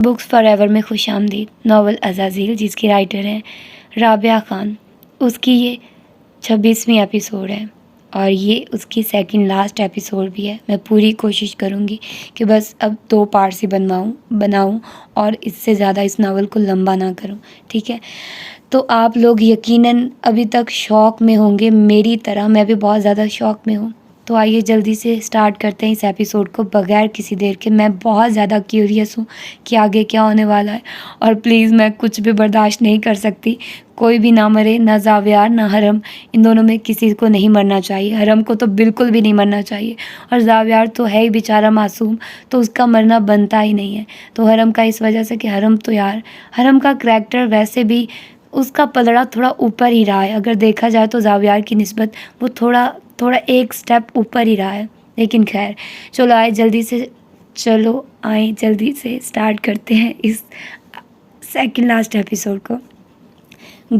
Books for ever میں خوش آمدید ناول عزازیل، جس کی رائٹر ہیں رابعہ خان. اس کی یہ 26ویں ایپیسوڈ ہے اور یہ اس کی سیکنڈ لاسٹ ایپیسوڈ بھی ہے. میں پوری کوشش کروں گی کہ بس اب 2 پارٹس ہی بناؤں اور اس سے زیادہ اس ناول کو لمبا نہ کروں. ٹھیک ہے، تو آپ لوگ یقیناً ابھی تک شوق میں ہوں گے میری طرح. میں بھی بہت زیادہ شوق میں ہوں. تو آئیے جلدی سے سٹارٹ کرتے ہیں اس ایپیسوڈ کو بغیر کسی دیر کے. میں بہت زیادہ کیوریس ہوں کہ آگے کیا ہونے والا ہے، اور پلیز میں کچھ بھی برداشت نہیں کر سکتی. کوئی بھی نہ مرے، نہ زاویار نہ حرم. ان دونوں میں کسی کو نہیں مرنا چاہیے. حرم کو تو بالکل بھی نہیں مرنا چاہیے، اور زاویار تو ہے ہی بیچارہ معصوم، تو اس کا مرنا بنتا ہی نہیں ہے. تو حرم کا اس وجہ سے کہ حرم کا کریکٹر ویسے بھی اس کا پلڑا تھوڑا اوپر ہی رہا ہے. اگر دیکھا جائے تو زاویار کی نسبت وہ تھوڑا ایک سٹیپ اوپر ہی رہا ہے. لیکن خیر، چلو آئیں جلدی سے سٹارٹ کرتے ہیں اس سیکنڈ لاسٹ ایپیسوڈ کو.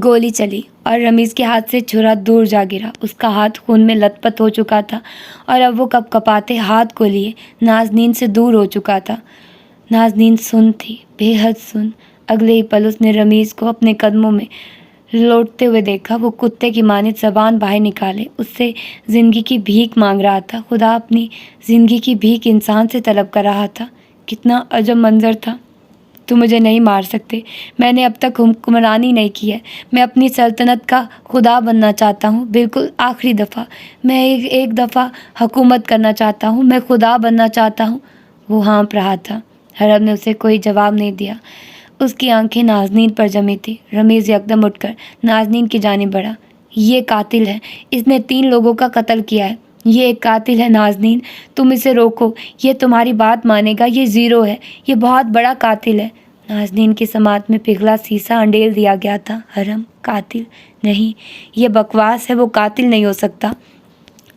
گولی چلی اور رمیز کے ہاتھ سے چھرا دور جا گرا. اس کا ہاتھ خون میں لت پت ہو چکا تھا اور اب وہ کپ کپاتے ہاتھ کو لیے نازنین سے دور ہو چکا تھا. نازنین سن تھی، بے حد سن. اگلے ہی پل اس نے رمیز کو اپنے قدموں میں لوٹتے ہوئے دیکھا. وہ کتے کی مانند زبان باہر نکالے اس سے زندگی کی بھیک مانگ رہا تھا. خدا اپنی زندگی کی بھیک انسان سے طلب کر رہا تھا. کتنا عجب منظر تھا. تم مجھے نہیں مار سکتے. میں نے اب تک حکمرانی نہیں کی ہے. میں اپنی سلطنت کا خدا بننا چاہتا ہوں. بالکل آخری دفعہ میں ایک دفعہ حکومت کرنا چاہتا ہوں. میں خدا بننا چاہتا ہوں. وہ ہانپ رہا تھا. حرم نے اسے کوئی جواب نہیں دیا. اس کی آنکھیں نازنین پر جمی تھی. رمیز یکدم اٹھ کر نازنین کی جانب بڑھا. یہ قاتل ہے. اس نے 3 لوگوں کا قتل کیا ہے. یہ ایک قاتل ہے نازنین. تم اسے روکو. یہ تمہاری بات مانے گا. یہ زیرو ہے. یہ بہت بڑا قاتل ہے. نازنین کی سماعت میں پگھلا سیسا انڈیل دیا گیا تھا. حرم قاتل نہیں، یہ بکواس ہے. وہ قاتل نہیں ہو سکتا.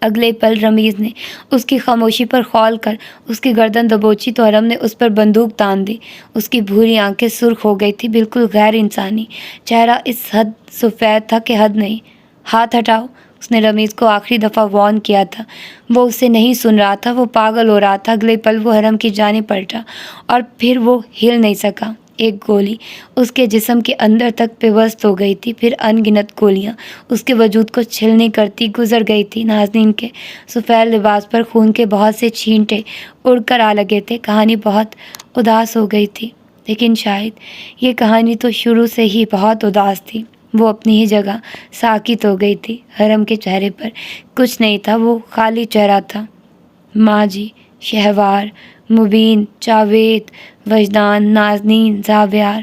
اگلے پل رمیز نے اس کی خاموشی پر خول کر اس کی گردن دبوچی تو حرم نے اس پر بندوق تان دی. اس کی بھوری آنکھیں سرخ ہو گئی تھی. بالکل غیر انسانی چہرہ اس حد سفید تھا کہ حد نہیں. ہاتھ ہٹاؤ. اس نے رمیز کو آخری دفعہ وارن کیا تھا. وہ اسے نہیں سن رہا تھا. وہ پاگل ہو رہا تھا. اگلے پل وہ حرم کی جانب پلٹا اور پھر وہ ہل نہیں سکا. ایک گولی اس کے جسم کے اندر تک پیوست ہو گئی تھی. پھر ان گنت گولیاں اس کے وجود کو چھلنی کرتی گزر گئی تھی. نازنین کے سفید لباس پر خون کے بہت سے چھینٹے اڑ کر آ لگے تھے. کہانی بہت اداس ہو گئی تھی. لیکن شاید یہ کہانی تو شروع سے ہی بہت اداس تھی. وہ اپنی ہی جگہ ساکت ہو گئی تھی. حرم کے چہرے پر کچھ نہیں تھا. وہ خالی چہرہ تھا. ماں جی، شہوار، مبین، جاوید، وجدان، نازنین، زاویار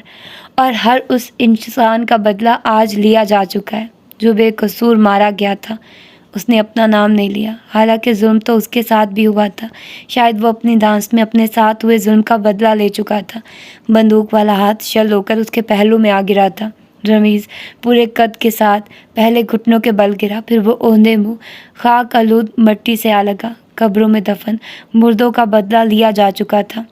اور ہر اس انسان کا بدلہ آج لیا جا چکا ہے جو بے قصور مارا گیا تھا. اس نے اپنا نام نہیں لیا، حالانکہ ظلم تو اس کے ساتھ بھی ہوا تھا. شاید وہ اپنی ڈانس میں اپنے ساتھ ہوئے ظلم کا بدلہ لے چکا تھا. بندوق والا ہاتھ شل ہو کر اس کے پہلو میں آ گرا تھا. رمیز پورے قد کے ساتھ پہلے گھٹنوں کے بل گرا. پھر وہ اوندے منہ خاک آلود مٹی سے آ لگا. قبروں میں دفن مردوں کا بدلہ لیا جا چکا تھا.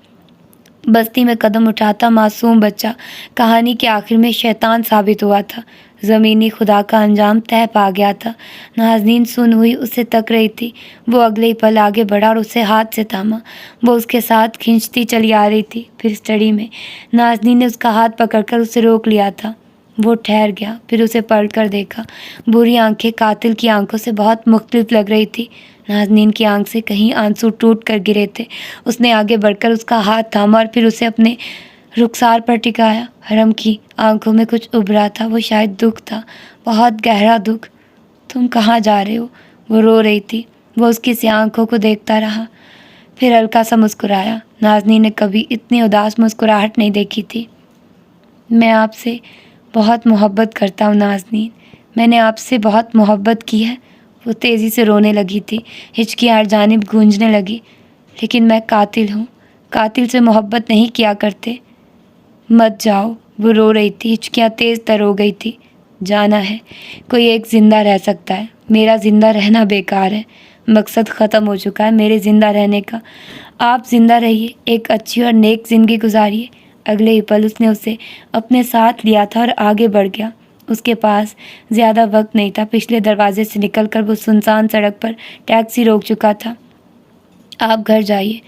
بستی میں قدم اٹھاتا معصوم بچہ کہانی کے آخر میں شیطان ثابت ہوا تھا. زمینی خدا کا انجام طے پا گیا تھا. نازنین سن ہوئی اسے تک رہی تھی. وہ اگلے ہی پل آگے بڑھا اور اسے ہاتھ سے تھاما. وہ اس کے ساتھ کھینچتی چلی آ رہی تھی. پھر اسٹڈی میں نازنین نے اس کا ہاتھ پکڑ کر اسے روک لیا تھا. وہ ٹھہر گیا. پھر اسے پلٹ کر دیکھا. بری آنکھیں قاتل کی آنکھوں سے بہت مختلف لگ رہی تھی. نازنین کی آنکھ سے کہیں آنسو ٹوٹ کر گرے تھے. اس نے آگے بڑھ کر اس کا ہاتھ تھاما اور پھر اسے اپنے رخسار پر ٹکایا. حرم کی آنکھوں میں کچھ ابھرا تھا. وہ شاید دکھ تھا، بہت گہرا دکھ. تم کہاں جا رہے ہو؟ وہ رو رہی تھی. وہ اس کی سیاہ آنکھوں کو دیکھتا رہا، پھر ہلکا سا مسکرایا. نازنین نے کبھی اتنی اداس مسکراہٹ نہیں دیکھی تھی. میں آپ سے بہت محبت کرتا ہوں نازنین. میں نے آپ سے بہت محبت کی ہے. وہ تیزی سے رونے لگی تھی. ہچکیاں ہر جانب گونجنے لگی. لیکن میں قاتل ہوں. قاتل سے محبت نہیں کیا کرتے. مت جاؤ. وہ رو رہی تھی. ہچکیاں تیز تر ہو گئی تھی. جانا ہے. کوئی ایک زندہ رہ سکتا ہے. میرا زندہ رہنا بیکار ہے. مقصد ختم ہو چکا ہے میرے زندہ رہنے کا. آپ زندہ رہیے. ایک اچھی اور نیک زندگی گزاریے. اگلے ہی پل اس نے اسے اپنے ساتھ لیا تھا اور آگے بڑھ گیا. اس کے پاس زیادہ وقت نہیں تھا. پچھلے دروازے سے نکل کر وہ سنسان سڑک پر ٹیکسی روک چکا تھا. آپ گھر جائیے.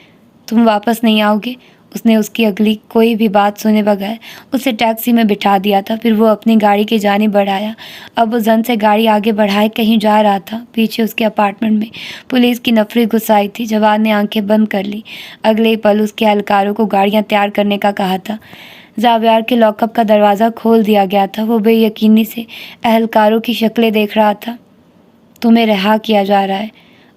تم واپس نہیں آؤ گے؟ اس نے اس کی اگلی کوئی بھی بات سنے بغیر اسے ٹیکسی میں بٹھا دیا تھا۔ پھر وہ اپنی گاڑی کی جانب بڑھایا۔ اب وہ زن سے گاڑی آگے بڑھائے کہیں جا رہا تھا۔ پیچھے اس کے اپارٹمنٹ میں پولیس کی نفری گھس آئی تھی۔ جواد نے آنکھیں بند کر لی۔ اگلے ہی پل اس کے اہلکاروں کو گاڑیاں تیار کرنے کا کہا تھا۔ زاویار کے لاک اپ کا دروازہ کھول دیا گیا تھا۔ وہ بے یقینی سے اہلکاروں کی شکلیں دیکھ رہا تھا۔ تمہیں رہا کیا جا رہا ہے۔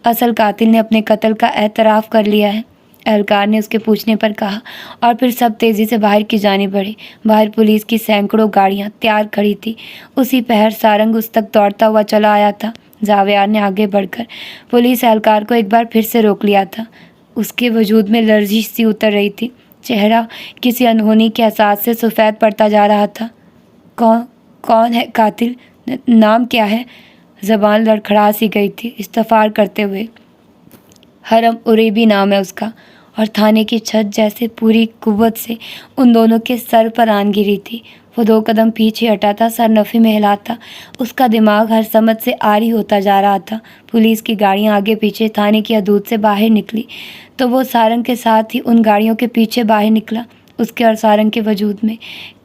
اصل قاتل نے اپنے قتل کا اعتراف کر لیا ہے، اہلکار نے اس کے پوچھنے پر کہا، اور پھر سب تیزی سے باہر کی جانب بڑھے۔ باہر پولیس کی سینکڑوں گاڑیاں تیار کھڑی تھی۔ اسی پہر سارنگ اس تک دوڑتا ہوا چلا آیا تھا۔ زاویار نے آگے بڑھ کر پولیس اہلکار کو ایک بار پھر سے روک لیا تھا۔ اس کے وجود میں لرزش سی اتر رہی تھی۔ چہرہ کسی انہونی کے احساس سے سفید پڑتا جا رہا تھا۔ کون ہے قاتل؟ نام کیا ہے؟ زبان لڑکھڑا سی گئی تھی استغفار کرتے ہوئے۔ حرم اریبی نام ہے اس کا۔ اور تھانے کی چھت جیسے پوری قوت سے ان دونوں کے سر پر آن گری تھی۔ وہ 2 قدم پیچھے ہٹا تھا، سر نفی میں ہلاتا۔ اس کا دماغ ہر سمجھ سے عاری ہوتا جا رہا تھا۔ پولیس کی گاڑیاں آگے پیچھے تھانے کی حدود سے باہر نکلی تو وہ سارنگ کے ساتھ ہی ان گاڑیوں کے پیچھے باہر نکلا۔ اس کے اور سارنگ کے وجود میں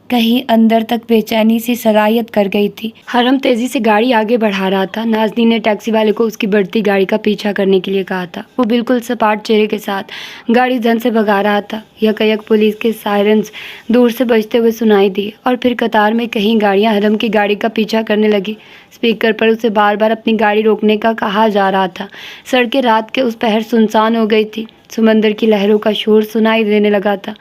کہیں اندر تک بے چینی سی سرایت کر گئی تھی۔ حرم تیزی سے گاڑی آگے بڑھا رہا تھا۔ نازنین نے ٹیکسی والے کو اس کی بڑھتی گاڑی کا پیچھا کرنے کے لیے کہا تھا۔ وہ بالکل سپاٹ چہرے کے ساتھ گاڑی زن سے بھگا رہا تھا۔ یک پولیس کے سائرنز دور سے بجتے ہوئے سنائی دیے اور پھر قطار میں کہیں گاڑیاں حرم کی گاڑی کا پیچھا کرنے لگی۔ اسپیکر پر اسے بار بار اپنی گاڑی روکنے کا کہا جا رہا تھا۔ سڑکیں رات کے اس پہر سنسان ہو گئی تھی۔ سمندر کی لہروں کا شور سنائی دینے لگا تھا۔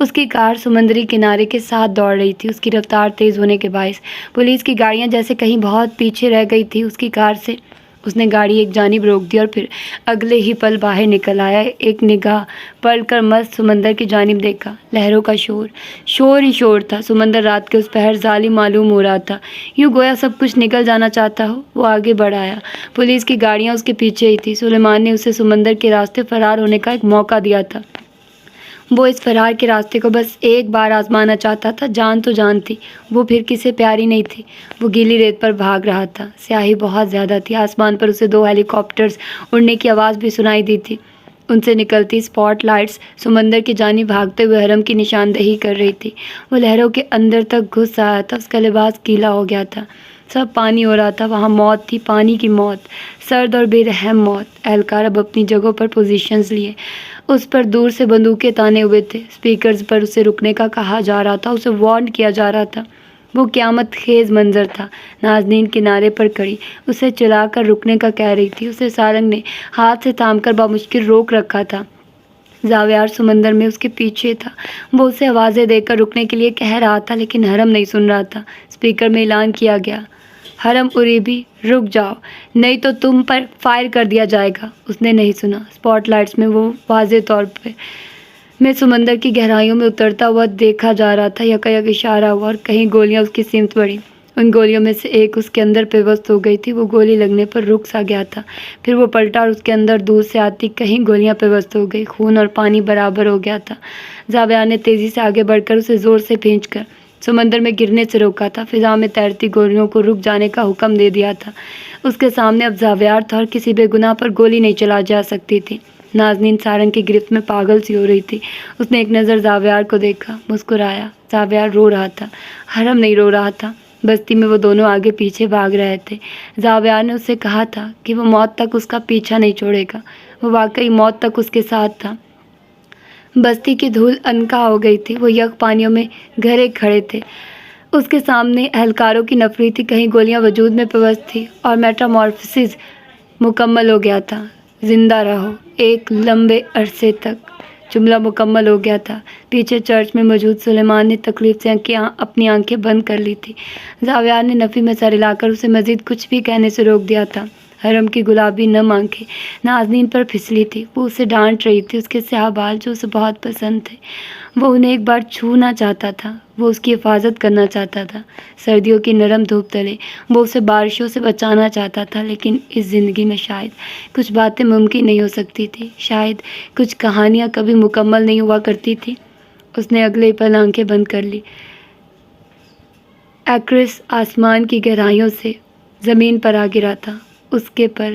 اس کی کار سمندری کنارے کے ساتھ دوڑ رہی تھی۔ اس کی رفتار تیز ہونے کے باعث پولیس کی گاڑیاں جیسے کہیں بہت پیچھے رہ گئی تھی۔ اس کی کار سے اس نے گاڑی ایک جانب روک دی اور پھر اگلے ہی پل باہر نکل آیا۔ ایک نگاہ پلٹ کر مست سمندر کی جانب دیکھا۔ لہروں کا شور ہی شور تھا۔ سمندر رات کے اس پہر ظالم معلوم ہو رہا تھا، یوں گویا سب کچھ نکل جانا چاہتا ہو۔ وہ آگے بڑھ آیا۔ پولیس کی گاڑیاں اس کے پیچھے ہی تھی۔ سلیمان نے اسے سمندر کے راستے فرار ہونے کا ایک موقع دیا تھا۔ وہ اس فرار کے راستے کو بس ایک بار آزمانا چاہتا تھا۔ جان تو جان تھی، وہ پھر کسے پیاری نہیں تھی۔ وہ گیلی ریت پر بھاگ رہا تھا۔ سیاہی بہت زیادہ تھی۔ آسمان پر اسے 2 ہیلی کاپٹرز اڑنے کی آواز بھی سنائی دی تھی۔ ان سے نکلتی اسپاٹ لائٹس سمندر کی جانب بھاگتے ہوئے حرم کی نشاندہی کر رہی تھی۔ وہ لہروں کے اندر تک گھس آیا تھا۔ اس کا لباس گیلا ہو گیا تھا۔ سب پانی ہو رہا تھا۔ وہاں موت تھی، پانی کی موت، سرد اور بے رحم موت۔ اہلکار اب اپنی جگہوں پر پوزیشنز لیے اس پر دور سے بندوقیں تانے ہوئے تھے۔ اسپیکرز پر اسے رکنے کا کہا جا رہا تھا، اسے وارن کیا جا رہا تھا۔ وہ قیامت خیز منظر تھا۔ نازنین کنارے پر کھڑی اسے چلا کر رکنے کا کہہ رہی تھی۔ اسے سارنگ نے ہاتھ سے تھام کر بامشکل روک رکھا تھا۔ زاویار سمندر میں اس کے پیچھے تھا۔ وہ اسے آوازیں دے کر رکنے کے لیے کہہ رہا تھا لیکن حرم نہیں سن رہا تھا۔ اسپیکر میں اعلان کیا گیا، حرم اریبی رک جاؤ نہیں تو تم پر فائر کر دیا جائے گا۔ اس نے نہیں سنا۔ اسپاٹ لائٹس میں وہ واضح طور میں سمندر کی گہرائیوں میں اترتا ہوا دیکھا جا رہا تھا۔ یک اشارہ ہوا اور کہیں گولیاں اس کی سمت بڑھی۔ ان گولیوں میں سے ایک اس کے اندر پیوست ہو گئی تھی۔ وہ گولی لگنے پر رک سا گیا تھا، پھر وہ پلٹا اور اس کے اندر دور سے آتی کہیں گولیاں پیوست ہو گئی۔ خون اور پانی برابر ہو گیا تھا۔ زاویار نے تیزی سے آگے بڑھ کر اسے زور سے کھینچ کر سمندر میں گرنے سے روکا تھا۔ فضا میں تیرتی گولیوں کو رک جانے کا حکم دے دیا تھا۔ اس کے سامنے اب زاویار تھا اور کسی بے گناہ پر گولی نہیں چلا جا سکتی تھی۔ نازنین سارنگ کی گرفت میں پاگل سی ہو رہی تھی۔ اس نے ایک نظر زاویار کو دیکھا، مسکرایا۔ زاویار رو رہا تھا، حرم نہیں رو رہا تھا۔ بستی میں وہ دونوں آگے پیچھے بھاگ رہے تھے۔ زاویار نے اسے کہا تھا کہ وہ موت تک اس کا پیچھا نہیں چھوڑے گا۔ وہ واقعی موت تک اس کے ساتھ تھا۔ بستی کی دھول انکا ہو گئی تھی۔ وہ یک پانیوں میں گھرے کھڑے تھے۔ اس کے سامنے اہلکاروں کی نفری تھی، کہیں گولیاں وجود میں پیوست تھی اور میٹامورفسس مکمل ہو گیا تھا۔ زندہ رہو ایک لمبے عرصے تک جملہ مکمل ہو گیا تھا۔ پیچھے چرچ میں موجود سلیمان نے تکلیف سے اپنی آنکھیں بند کر لی تھی۔ زاویار نے نفی میں سر ہلا کر اسے مزید کچھ بھی کہنے سے روک دیا تھا۔ حرم کی گلابی نم آنکھیں نازنین پر پھسلی تھی۔ وہ اسے ڈانٹ رہی تھی۔ اس کے سیاہ بال جو اسے بہت پسند تھے، وہ انہیں ایک بار چھونا چاہتا تھا۔ وہ اس کی حفاظت کرنا چاہتا تھا۔ سردیوں کی نرم دھوپ تلے وہ اسے بارشوں سے بچانا چاہتا تھا۔ لیکن اس زندگی میں شاید کچھ باتیں ممکن نہیں ہو سکتی تھی، شاید کچھ کہانیاں کبھی مکمل نہیں ہوا کرتی تھی۔ اس نے اگلے پل آنکھیں بند کر لی۔ ایکرس آسمان کی گہرائیوں سے زمین پر آ گرا تھا۔ اس کے پر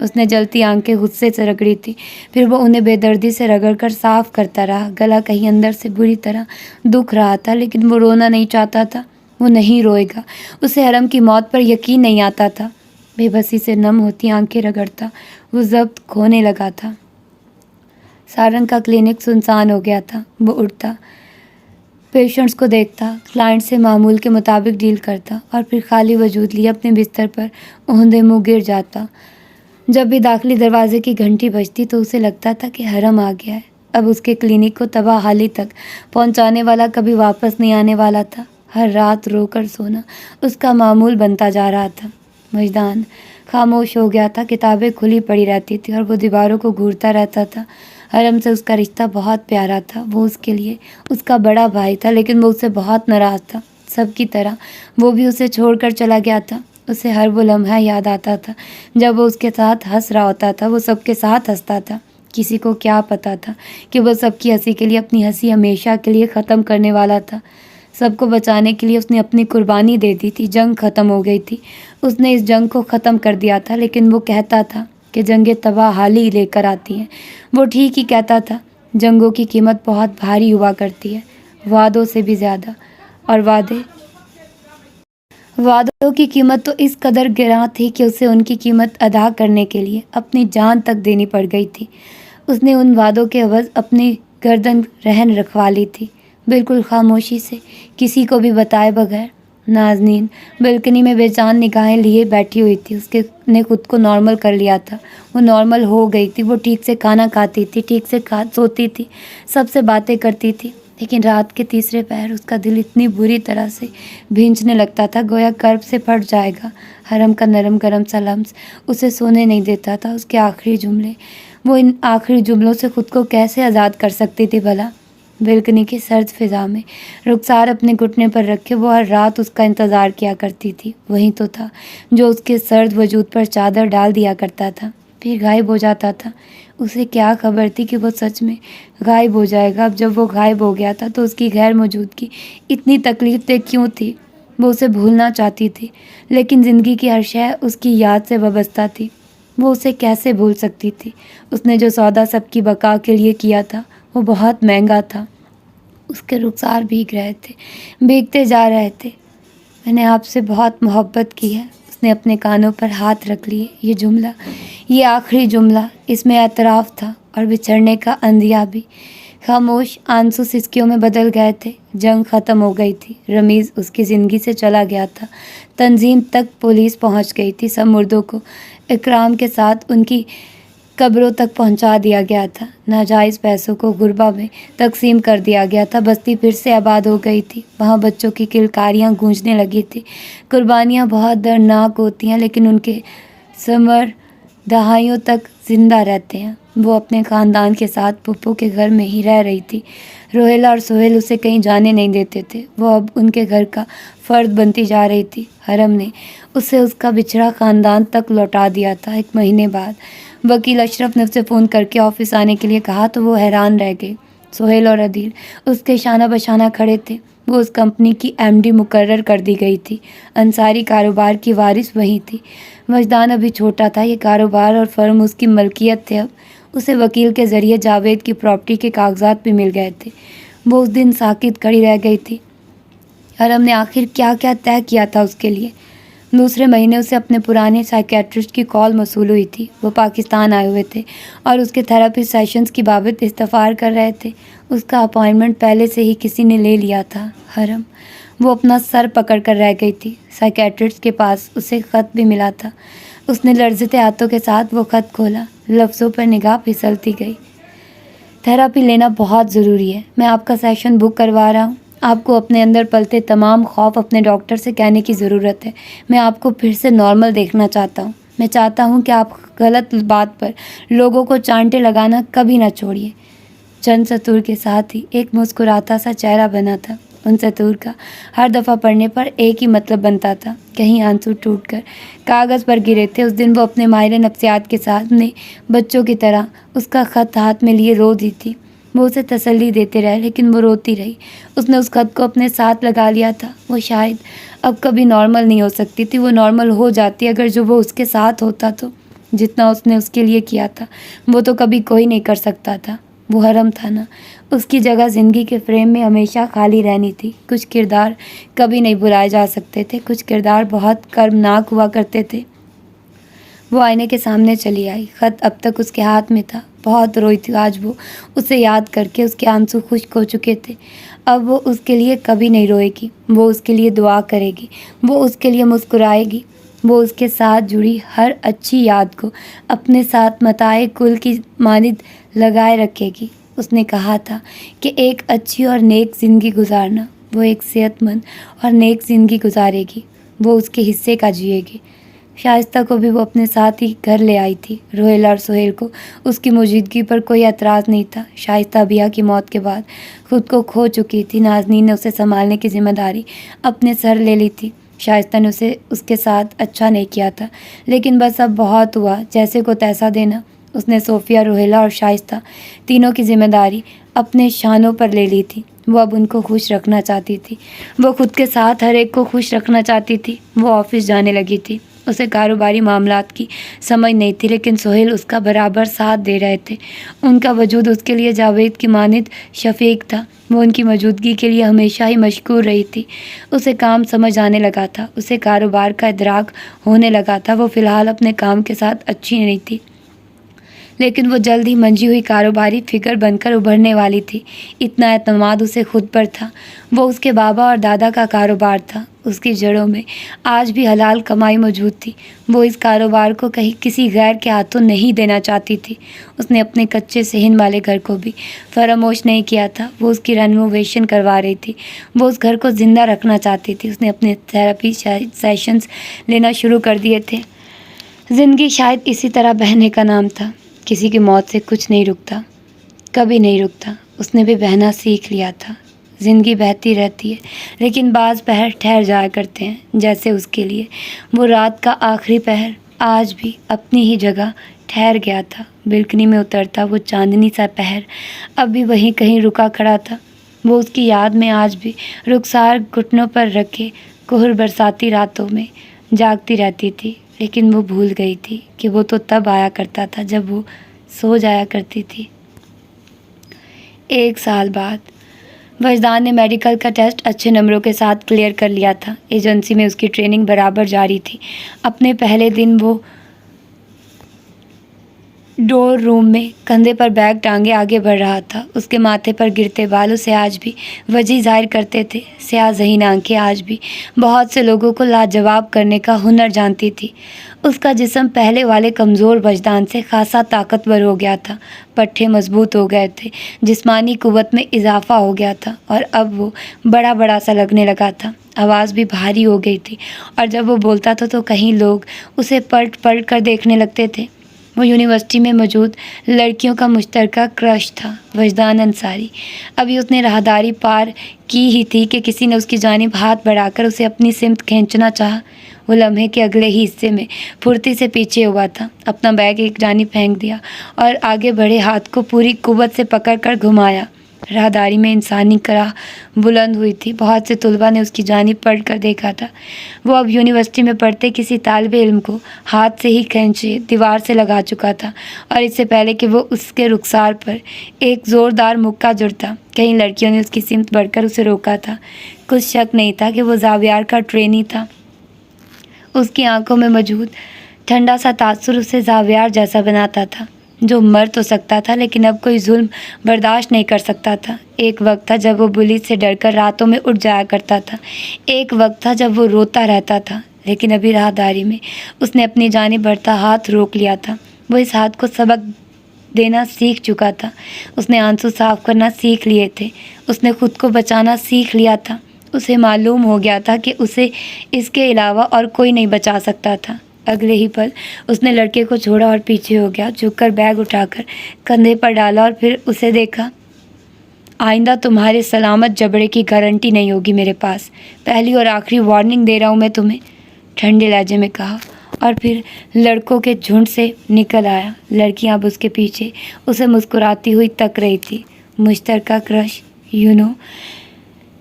اس نے جلتی آنکھیں غصے سے رگڑی تھی، پھر وہ انہیں بے دردی سے رگڑ کر صاف کرتا رہا۔ گلا کہیں اندر سے بری طرح دکھ رہا تھا، لیکن وہ رونا نہیں چاہتا تھا۔ وہ نہیں روئے گا۔ اسے حرم کی موت پر یقین نہیں آتا تھا۔ بے بسی سے نم ہوتی آنکھیں رگڑتا وہ ضبط کھونے لگا تھا۔ سارنگ کا کلینک سنسان ہو گیا تھا۔ وہ اٹھتا، پیشنٹس کو دیکھتا، کلائنٹ سے معمول کے مطابق ڈیل کرتا اور پھر خالی وجود لیے اپنے بستر پر اوندھے منہ گر جاتا۔ جب بھی داخلی دروازے کی گھنٹی بجتی تو اسے لگتا تھا کہ حرم آ گیا ہے۔ اب اس کے کلینک کو تباہ حالی تک پہنچانے والا کبھی واپس نہیں آنے والا تھا۔ ہر رات رو کر سونا اس کا معمول بنتا جا رہا تھا۔ وجدان خاموش ہو گیا تھا، کتابیں کھلی پڑی رہتی تھی اور وہ دیواروں کو گھورتا رہتا تھا۔ حرم سے اس کا رشتہ بہت پیارا تھا۔ وہ اس کے لیے اس کا بڑا بھائی تھا، لیکن وہ اس سے بہت ناراض تھا۔ سب کی طرح وہ بھی اسے چھوڑ کر چلا گیا تھا۔ اسے ہر وہ لمحہ یاد آتا تھا جب وہ اس کے ساتھ ہنس رہا ہوتا تھا۔ وہ سب کے ساتھ ہنستا تھا۔ کسی کو کیا پتا تھا کہ وہ سب کی ہنسی کے لیے اپنی ہنسی ہمیشہ کے لیے ختم کرنے والا تھا۔ سب کو بچانے کے لیے اس نے اپنی قربانی دے دی تھی۔ جنگ ختم ہو گئی تھی۔ اس نے اس جنگ کو ختم کر دیا تھا، لیکن وہ کہتا تھا کہ جنگیں تباہ حالی لے کر آتی ہیں۔ وہ ٹھیک ہی کہتا تھا۔ جنگوں کی قیمت بہت بھاری ہوا کرتی ہے، وعدوں سے بھی زیادہ، اور وعدوں کی قیمت تو اس قدر گراں تھی کہ اسے ان کی قیمت ادا کرنے کے لیے اپنی جان تک دینی پڑ گئی تھی۔ اس نے ان وعدوں کے عوض اپنی گردن رہن رکھوا لی تھی، بالکل خاموشی سے، کسی کو بھی بتائے بغیر۔ نازنین بالکنی میں بے جان نگاہیں لیے بیٹھی ہوئی تھی۔ اس نے خود کو نارمل کر لیا تھا۔ وہ نارمل ہو گئی تھی۔ وہ ٹھیک سے کھانا کھاتی تھی، ٹھیک سے سوتی تھی، سب سے باتیں کرتی تھی، لیکن رات کے تیسرے پہر اس کا دل اتنی بری طرح سے بھینچنے لگتا تھا گویا کرب سے پھٹ جائے گا۔ حرم کا نرم گرم سا لمس اسے سونے نہیں دیتا تھا۔ اس کے آخری جملے، وہ ان آخری جملوں سے خود کو کیسے آزاد کر سکتی تھی بھلا؟ بالکنی کی سرد فضا میں رخسار اپنے گھٹنے پر رکھے وہ ہر رات اس کا انتظار کیا کرتی تھی۔ وہی تو تھا جو اس کے سرد وجود پر چادر ڈال دیا کرتا تھا، پھر غائب ہو جاتا تھا۔ اسے کیا خبر تھی کہ وہ سچ میں غائب ہو جائے گا؟ اب جب وہ غائب ہو گیا تھا تو اس کی غیر موجودگی اتنی تکلیف دہ کیوں تھی؟ وہ اسے بھولنا چاہتی تھی، لیکن زندگی کی ہر شے اس کی یاد سے وابستہ تھی۔ وہ اسے کیسے بھول سکتی تھی؟ اس نے جو سودا سب کی بقا کے لیے کیا تھا وہ بہت مہنگا تھا۔ اس کے رخسار بھیگ رہے تھے، بھیگتے جا رہے تھے۔ میں نے آپ سے بہت محبت کی ہے۔ اس نے اپنے کانوں پر ہاتھ رکھ لیے۔ یہ جملہ، یہ آخری جملہ، اس میں اعتراف تھا اور بچھڑنے کا اندھیا بھی۔ خاموش آنسو سسکیوں میں بدل گئے تھے۔ جنگ ختم ہو گئی تھی۔ رمیز اس کی زندگی سے چلا گیا تھا۔ تنظیم تک پولیس پہنچ گئی تھی۔ سب مردوں کو اکرام کے ساتھ ان کی قبروں تک پہنچا دیا گیا تھا۔ ناجائز پیسوں کو غربا میں تقسیم کر دیا گیا تھا۔ بستی پھر سے آباد ہو گئی تھی۔ وہاں بچوں کی کلکاریاں گونجنے لگی تھی۔ قربانیاں بہت دردناک ہوتی ہیں، لیکن ان کے ثمر دہائیوں تک زندہ رہتے ہیں۔ وہ اپنے خاندان کے ساتھ پھپھو کے گھر میں ہی رہ رہی تھی۔ روہیلا اور سہیل اسے کہیں جانے نہیں دیتے تھے۔ وہ اب ان کے گھر کا فرد بنتی جا رہی تھی۔ حرم نے اسے اس کا بچھڑا خاندان تک لوٹا دیا تھا۔ 1 مہینے بعد وکیل اشرف نے اسے فون کر کے آفس آنے کے لیے کہا تو وہ حیران رہ گئی۔ سہیل اور عدیل اس کے شانہ بشانہ کھڑے تھے۔ وہ اس کمپنی کی MD مقرر کر دی گئی تھی۔ انصاری کاروبار کی وارث وہی تھی۔ وجدان ابھی چھوٹا تھا۔ یہ کاروبار اور فرم اس کی ملکیت تھے۔ اب اسے وکیل کے ذریعے جاوید کی پراپرٹی کے کاغذات بھی مل گئے تھے۔ وہ اس دن ساکت کھڑی رہ گئی تھی۔ حرم نے آخر کیا کیا طے کیا تھا اس کے لیے؟ دوسرے مہینے اسے اپنے پرانے سائیکیٹرسٹ کی کال موصول ہوئی تھی۔ وہ پاکستان آئے ہوئے تھے اور اس کے تھراپی سیشنز کی بابت استفسار کر رہے تھے۔ اس کا اپائنٹمنٹ پہلے سے ہی کسی نے لے لیا تھا۔ حرم، وہ اپنا سر پکڑ کر رہ گئی تھی۔ سائیکیٹرسٹ کے پاس اسے خط بھی ملا تھا۔ اس نے لرزتے ہاتھوں کے ساتھ وہ خط کھولا۔ لفظوں پر نگاہ پھسلتی گئی۔ تھراپی لینا بہت ضروری ہے۔ میں آپ کا سیشن بک کروا رہا ہوں۔ آپ کو اپنے اندر پلتے تمام خوف اپنے ڈاکٹر سے کہنے کی ضرورت ہے۔ میں آپ کو پھر سے نارمل دیکھنا چاہتا ہوں۔ میں چاہتا ہوں کہ آپ غلط بات پر لوگوں کو چانٹے لگانا کبھی نہ چھوڑیے۔ چند سطور کے ساتھ ہی ایک مسکراتا سا چہرہ بنا تھا۔ ان سطور کا ہر دفعہ پڑھنے پر ایک ہی مطلب بنتا تھا۔ کہیں آنسو ٹوٹ کر کاغذ پر گرے تھے۔ اس دن وہ اپنے ماہر نفسیات کے سامنے بچوں کی طرح اس کا خط ہاتھ میں لیے رو دی تھی۔ وہ اسے تسلی دیتے رہے، لیکن وہ روتی رہی۔ اس نے اس خط کو اپنے ساتھ لگا لیا تھا۔ وہ شاید اب کبھی نارمل نہیں ہو سکتی تھی۔ وہ نارمل ہو جاتی اگر جو وہ اس کے ساتھ ہوتا تو جتنا اس نے اس کے لیے کیا تھا وہ تو کبھی کوئی نہیں کر سکتا تھا۔ وہ حرم تھا نا، اس کی جگہ زندگی کے فریم میں ہمیشہ خالی رہنی تھی۔ کچھ کردار کبھی نہیں بھلائے جا سکتے تھے، کچھ کردار بہت کربناک ہوا کرتے تھے۔ وہ آئینے کے سامنے چلی آئی، خط اب تک اس کے ہاتھ میں تھا۔ بہت روئی تھی آج وہ، اسے یاد کر کے اس کے آنسو خشک ہو چکے تھے۔ اب وہ اس کے لیے کبھی نہیں روئے گی، وہ اس کے لیے دعا کرے گی، وہ اس کے لیے مسکرائے گی، وہ اس کے ساتھ جڑی ہر اچھی یاد کو اپنے ساتھ متاع کل کی مانند لگائے رکھے گی۔ اس نے کہا تھا کہ ایک اچھی اور نیک زندگی گزارنا، وہ ایک صحت مند اور نیک زندگی گزارے گی، وہ اس کے حصے کا جیے گی۔ شائستہ کو بھی وہ اپنے ساتھ ہی گھر لے آئی تھی۔ روہیلا اور سہیل کو اس کی موجودگی پر کوئی اعتراض نہیں تھا۔ شائستہ ابیہ کی موت کے بعد خود کو کھو چکی تھی۔ نازنین نے اسے سنبھالنے کی ذمہ داری اپنے سر لے لی تھی۔ شائستہ نے اس کے ساتھ اچھا نہیں کیا تھا، لیکن بس اب بہت ہوا، جیسے کو تیسا دینا۔ اس نے صوفیہ، روہیلا اور شائستہ تینوں کی ذمہ داری اپنے شانوں پر لے لی تھی۔ وہ اب ان کو خوش رکھنا چاہتی تھی، وہ خود کے ساتھ ہر ایک کو خوش رکھنا چاہتی تھی۔ وہ آفس جانے لگی تھی۔ اسے کاروباری معاملات کی سمجھ نہیں تھی، لیکن سہیل اس کا برابر ساتھ دے رہے تھے۔ ان کا وجود اس کے لیے جاوید کی مانند شفیق تھا۔ وہ ان کی موجودگی کے لیے ہمیشہ ہی مشکور رہی تھی۔ اسے کام سمجھ آنے لگا تھا، اسے کاروبار کا ادراک ہونے لگا تھا۔ وہ فی الحال اپنے کام کے ساتھ اچھی نہیں تھی، لیکن وہ جلد ہی منجھی ہوئی کاروباری فگر بن کر ابھرنے والی تھی۔ اتنا اعتماد اسے خود پر تھا۔ وہ اس کے بابا اور دادا کا کاروبار تھا، اس کی جڑوں میں آج بھی حلال کمائی موجود تھی۔ وہ اس کاروبار کو کہیں کسی غیر کے ہاتھوں نہیں دینا چاہتی تھی۔ اس نے اپنے کچے صحن والے گھر کو بھی فراموش نہیں کیا تھا۔ وہ اس کی رینوویشن کروا رہی تھی، وہ اس گھر کو زندہ رکھنا چاہتی تھی۔ اس نے اپنے تھراپی سیشنز لینا شروع کر دیے تھے۔ زندگی شاید اسی طرح بہنے کا نام تھا۔ کسی کی موت سے کچھ نہیں رکتا، کبھی نہیں رکتا۔ اس نے بھی بہنا سیکھ لیا تھا۔ زندگی بہتی رہتی ہے، لیکن بعض پہر ٹھہر جایا کرتے ہیں، جیسے اس کے لیے وہ رات کا آخری پہر آج بھی اپنی ہی جگہ ٹھہر گیا تھا۔ بالکنی میں اترتا وہ چاندنی سا پہر اب بھی وہیں کہیں رکا کھڑا تھا۔ وہ اس کی یاد میں آج بھی رخسار گھٹنوں پر رکھے کہر برساتی راتوں میں جاگتی رہتی تھی، لیکن وہ بھول گئی تھی کہ وہ تو تب آیا کرتا تھا جب وہ سو جایا کرتی تھی۔ 1 سال بعد وجدان نے میڈیکل کا ٹیسٹ اچھے نمبروں کے ساتھ کلیئر کر لیا تھا۔ ایجنسی میں اس کی ٹریننگ برابر جاری تھی۔ اپنے پہلے دن وہ ڈور روم میں کندھے پر بیگ ٹانگے آگے بڑھ رہا تھا۔ اس کے ماتھے پر گرتے بال اسے آج بھی وجیح ظاہر کرتے تھے۔ سیاہ ذہین آنکھیں آج بھی بہت سے لوگوں کو لاجواب کرنے کا ہنر جانتی تھی۔ اس کا جسم پہلے والے کمزور وجدان سے خاصا طاقتور ہو گیا تھا۔ پٹھے مضبوط ہو گئے تھے، جسمانی قوت میں اضافہ ہو گیا تھا، اور اب وہ بڑا بڑا سا لگنے لگا تھا۔ آواز بھی بھاری ہو گئی تھی، اور جب وہ بولتا تھا تو کہیں لوگ اسے پلٹ پلٹ کر دیکھنے لگتے تھے۔ وہ یونیورسٹی میں موجود لڑکیوں کا مشترکہ کرش تھا، وجدان انصاری۔ ابھی اس نے راہداری پار کی ہی تھی کہ کسی نے اس کی جانب ہاتھ بڑھا کر اسے اپنی سمت کھینچنا چاہا۔ وہ لمحے کے اگلے ہی حصے میں پھرتی سے پیچھے ہوا تھا، اپنا بیگ ایک جانب پھینک دیا اور آگے بڑھے ہاتھ کو پوری قوت سے پکڑ کر گھمایا۔ راہداری میں انسانی کراہ بلند ہوئی تھی۔ بہت سے طلباء نے اس کی جانب پلٹ کر دیکھا تھا۔ وہ اب یونیورسٹی میں پڑھتے کسی طالب علم کو ہاتھ سے ہی کھینچے دیوار سے لگا چکا تھا، اور اس سے پہلے کہ وہ اس کے رخسار پر ایک زوردار مکہ جڑتا، کئی لڑکیوں نے اس کی سمت بڑھ کر اسے روکا تھا۔ کچھ شک نہیں تھا کہ وہ زاویار کا ٹرینی تھا۔ اس کی آنکھوں میں موجود ٹھنڈا سا تاثر اسے زاویار جیسا بناتا تھا، جو مر تو سکتا تھا لیکن اب کوئی ظلم برداشت نہیں کر سکتا تھا۔ ایک وقت تھا جب وہ بلی سے ڈر کر راتوں میں اٹھ جایا کرتا تھا، ایک وقت تھا جب وہ روتا رہتا تھا، لیکن ابھی راہداری میں اس نے اپنی جانب بڑھتا ہاتھ روک لیا تھا۔ وہ اس ہاتھ کو سبق دینا سیکھ چکا تھا، اس نے آنسو صاف کرنا سیکھ لیے تھے، اس نے خود کو بچانا سیکھ لیا تھا۔ اسے معلوم ہو گیا تھا کہ اسے اس کے علاوہ اور کوئی نہیں بچا سکتا تھا۔ اگلے ہی پل اس نے لڑکے کو چھوڑا اور پیچھے ہو گیا، جھک کر بیگ اٹھا کر کندھے پر ڈالا اور پھر اسے دیکھا۔ آئندہ تمہارے سلامت جبڑے کی گارنٹی نہیں ہوگی میرے پاس، پہلی اور آخری وارننگ دے رہا ہوں میں تمہیں، ٹھنڈے لہجے میں کہا، اور پھر لڑکوں کے جھنڈ سے نکل آیا۔ لڑکیاں اب اس کے پیچھے اسے مسکراتی ہوئی تک رہی تھی۔ مشترکہ کرش،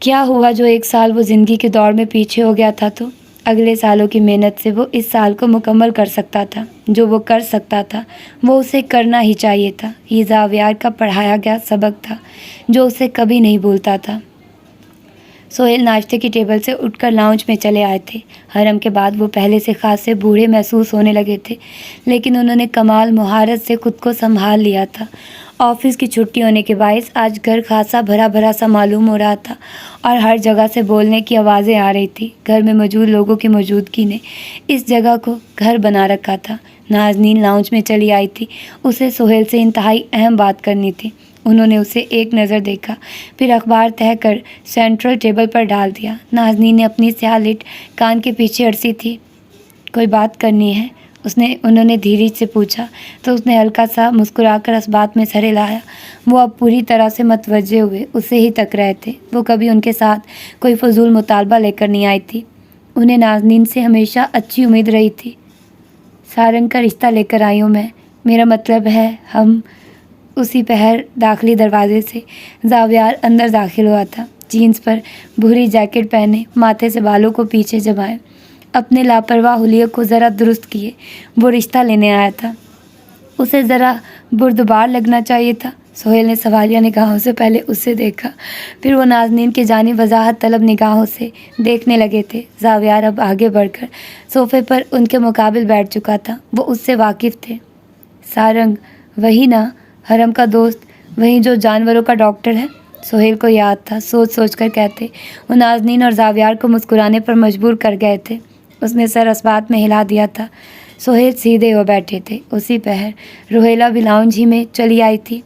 کیا ہوا جو 1 سال وہ زندگی کے دوڑ میں پیچھے ہو گیا تھا تو اگلے سالوں کی محنت سے وہ اس سال کو مکمل کر سکتا تھا۔ جو وہ کر سکتا تھا وہ اسے کرنا ہی چاہیے تھا۔ یہ زاویار کا پڑھایا گیا سبق تھا جو اسے کبھی نہیں بھولتا تھا۔ سہیل ناشتے کی ٹیبل سے اٹھ کر لاؤنج میں چلے آئے تھے۔ حرم کے بعد وہ پہلے سے خاصے بوڑھے محسوس ہونے لگے تھے، لیکن انہوں نے کمال مہارت سے خود کو سنبھال لیا تھا۔ آفس کی چھٹی ہونے کے باعث آج گھر خاصا بھرا بھرا سا معلوم ہو رہا تھا اور ہر جگہ سے بولنے کی آوازیں آ رہی تھی۔ گھر میں موجود لوگوں کی موجودگی نے اس جگہ کو گھر بنا رکھا تھا۔ نازنین لاؤنج میں چلی آئی تھی۔ اسے سہیل سے انتہائی اہم بات کرنی تھی۔ انہوں نے اسے ایک نظر دیکھا، پھر اخبار تہہ کر سینٹرل ٹیبل پر ڈال دیا۔ نازنین نے اپنی سیاہ لٹ کان کے پیچھے اڑسی تھی۔ کوئی بات کرنی ہے؟ انہوں نے دھیرے سے پوچھا تو اس نے ہلکا سا مسکرا کر اس بات میں سر ہلایا۔ وہ اب پوری طرح سے متوجہ ہوئے اسے ہی تک رہے تھے۔ وہ کبھی ان کے ساتھ کوئی فضول مطالبہ لے کر نہیں آئی تھی۔ انہیں نازنین سے ہمیشہ اچھی امید رہی تھی۔ سارنگ کا رشتہ لے کر آئی ہوں میں، میرا مطلب ہے ہم۔ اسی پہر داخلی دروازے سے زاویار اندر داخل ہوا تھا، جینس پر بھوری جیکٹ پہنے، ماتھے سے بالوں کو پیچھے جمائے، اپنے لاپرواہ حلیے کو ذرا درست کیے۔ وہ رشتہ لینے آیا تھا، اسے ذرا بردبار لگنا چاہیے تھا۔ سہیل نے سوالیہ نگاہوں سے پہلے اسے دیکھا، پھر وہ نازنین کی جانب وضاحت طلب نگاہوں سے دیکھنے لگے تھے۔ زاویار اب آگے بڑھ کر صوفے پر ان کے مقابل بیٹھ چکا تھا۔ وہ اس سے واقف تھے۔ سارنگ وہی نا، حرم کا دوست، وہی جو جانوروں کا ڈاکٹر ہے؟ سہیل کو یاد تھا، سوچ سوچ کر کہتے وہ نازنین اور زاویار کو مسکرانے پر مجبور کر گئے تھے۔ اس نے سر اس بات میں ہلا دیا تھا۔ سہیل سیدھے ہو بیٹھے تھے۔ اسی پہر روہیلا بھی لاؤنج ہی میں چلی آئی تھی۔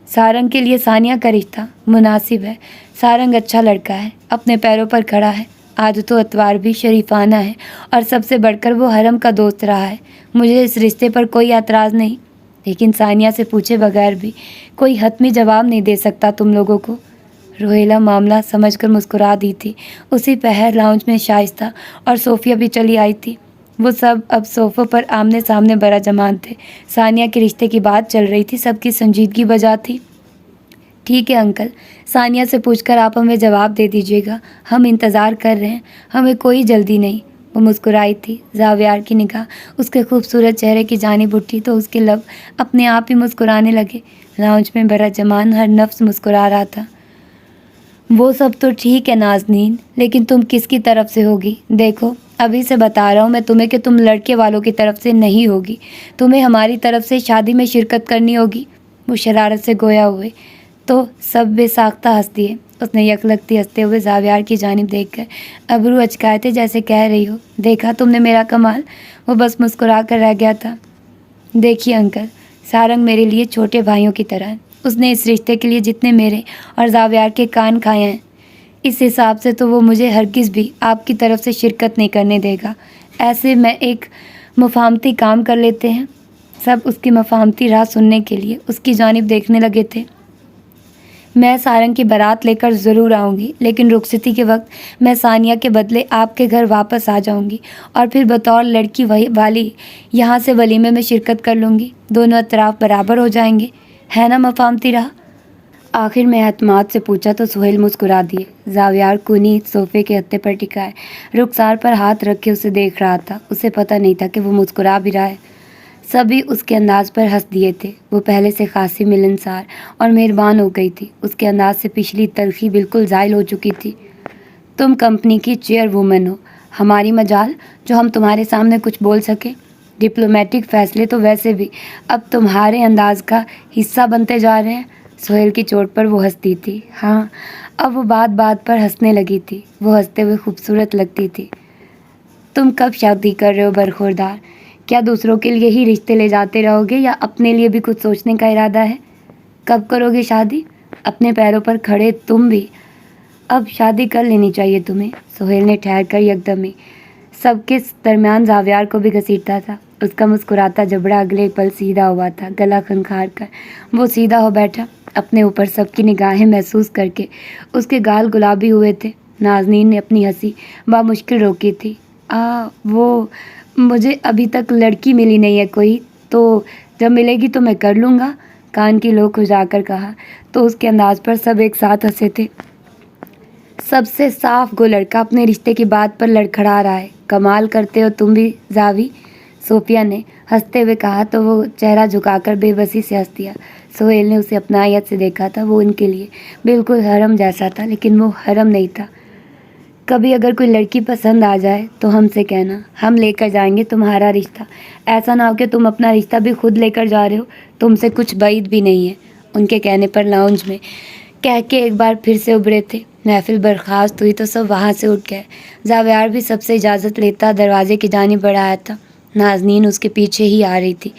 سارنگ کے لیے ثانیہ کا رشتہ مناسب ہے۔ سارنگ اچھا لڑکا ہے، اپنے پیروں پر کھڑا ہے، عادت و اطوار بھی شریفانہ ہے، اور سب سے بڑھ کر وہ حرم کا دوست رہا ہے۔ مجھے اس رشتے پر کوئی اعتراض نہیں، لیکن ثانیہ سے پوچھے بغیر بھی کوئی حتمی جواب نہیں دے سکتا تم لوگوں کو۔ روہیلا معاملہ سمجھ کر مسکرا دی تھی۔ اسی پہر لاؤنج میں شائستہ اور صوفیہ بھی چلی آئی تھی۔ وہ سب اب صوفوں پر آمنے سامنے برا جمان تھے۔ ثانیہ کے رشتے کی بات چل رہی تھی، سب کی سنجیدگی بجا تھی۔ ٹھیک ہے انکل، ثانیہ سے پوچھ کر آپ ہمیں جواب دے دیجیے گا، ہم انتظار کر رہے ہیں، ہمیں کوئی جلدی نہیں۔ وہ مسکرائی تھی۔ زاویار کی نگاہ اس کے خوبصورت چہرے کی جانب اٹھی تو اس کے لب اپنے آپ ہی مسکرانے لگے۔ لاؤنج میں برا جمان ہر نفس مسکرا رہا تھا۔ وہ سب تو ٹھیک ہے نازنین، لیکن تم کس کی طرف سے ہوگی؟ دیکھو ابھی سے بتا رہا ہوں میں تمہیں کہ تم لڑکے والوں کی طرف سے نہیں ہوگی، تمہیں ہماری طرف سے شادی میں شرکت کرنی ہوگی۔ وہ شرارت سے گویا ہوئے تو سب بے ساختہ ہنس دیے۔ اس نے یکلگتی ہنستے ہوئے زاویار کی جانب دیکھ کر ابرو اچکائے تھے، جیسے کہہ رہی ہو دیکھا تم نے میرا کمال؟ وہ بس مسکرا کر رہ گیا تھا۔ دیکھیے انکل، سارنگ میرے لیے چھوٹے بھائیوں کی طرح ہے۔ اس نے اس رشتے کے لیے جتنے میرے اور زاویار کے کان کھائے ہیں، اس حساب سے تو وہ مجھے ہرگز بھی آپ کی طرف سے شرکت نہیں کرنے دے گا۔ ایسے میں ایک مفاہمتی کام کر لیتے ہیں۔ سب اس کی مفاہمتی راہ سننے کے لیے اس کی جانب دیکھنے لگے تھے۔ میں سارنگ کی بارات لے کر ضرور آؤں گی، لیکن رخصتی کے وقت میں ثانیہ کے بدلے آپ کے گھر واپس آ جاؤں گی اور پھر بطور لڑکی والی یہاں سے ولیمے میں شرکت کر لوں گی۔ دونوں اطراف برابر ہو جائیں گے، ہے نا مفاہمتی راہ؟ آخر میں اعتماد سے پوچھا تو سہیل مسکرا دیے۔ زاویار کونی صوفے کے ہتھے پر ٹکائے رخسار پر ہاتھ رکھ کے اسے دیکھ رہا تھا۔ اسے پتہ نہیں تھا کہ وہ مسکرا بھی رہا ہے۔ سبھی اس کے انداز پر ہنس دیے تھے۔ وہ پہلے سے خاصی ملنسار اور مہربان ہو گئی تھی۔ اس کے انداز سے پچھلی تلخی بالکل زائل ہو چکی تھی۔ تم کمپنی کی چیئر وومن ہو، ہماری مجال جو ہم تمہارے سامنے کچھ بول سکیں۔ ڈپلومیٹک فیصلے تو ویسے بھی اب تمہارے انداز کا حصہ بنتے جا رہے ہیں۔ سہیل کی چوٹ پر وہ ہنستی تھی۔ ہاں، اب وہ بات بات پر ہنسنے لگی تھی۔ وہ ہنستے ہوئے خوبصورت لگتی تھی۔ تم کب شادی کر رہے ہو برخوردار؟ کیا دوسروں کے لیے ہی رشتے لے جاتے رہو گے یا اپنے لیے بھی کچھ سوچنے کا ارادہ ہے؟ کب کرو گے شادی؟ اپنے پیروں پر کھڑے تم بھی، اب شادی کر لینی چاہیے تمہیں۔ سہیل نے ٹھہر کر یکدم ہی سب کے درمیان زاویار کو بھی گھسیٹتا تھا۔ اس کا مسکراتا جبڑا اگلے پل سیدھا ہوا تھا۔ گلا کھنکھار کر وہ سیدھا ہو بیٹھا، اپنے اوپر سب کی نگاہیں محسوس کر کے۔ اس کے گال گلابی ہوئے تھے۔ نازنین نے اپنی ہنسی بامشکل روکی تھی۔ وہ مجھے ابھی تک لڑکی ملی نہیں ہے کوئی، تو جب ملے گی تو میں کر لوں گا، کان کی لو کھجا کر کہا تو اس کے انداز پر سب ایک ساتھ ہنسے تھے۔ سب سے صاف گو لڑکا اپنے رشتے کی بات پر لڑکھڑا رہا ہے. کمال کرتے ہو تم بھی زاوی, صوفیہ نے ہنستے ہوئے کہا تو وہ چہرہ جھکا کر بے بسی سے ہنس دیا. سہیل نے اسے اپنائیت سے دیکھا تھا. وہ ان کے لیے بالکل حرم جیسا تھا, لیکن وہ حرم نہیں تھا. کبھی اگر کوئی لڑکی پسند آ جائے تو ہم سے کہنا, ہم لے کر جائیں گے تمہارا رشتہ. ایسا نہ ہو کہ تم اپنا رشتہ بھی خود لے کر جا رہے ہو. تم سے کچھ بعید بھی نہیں ہے. ان کے کہنے پر لاؤنج میں کہہ کے ایک بار پھر سے ابھرے تھے. محفل برخاست ہوئی تو سب وہاں سے اٹھ گئے. زاویار بھی سب سے اجازت لیتا دروازے کی جانب بڑھایا تھا. نازنین اس کے پیچھے ہی آ رہی تھی.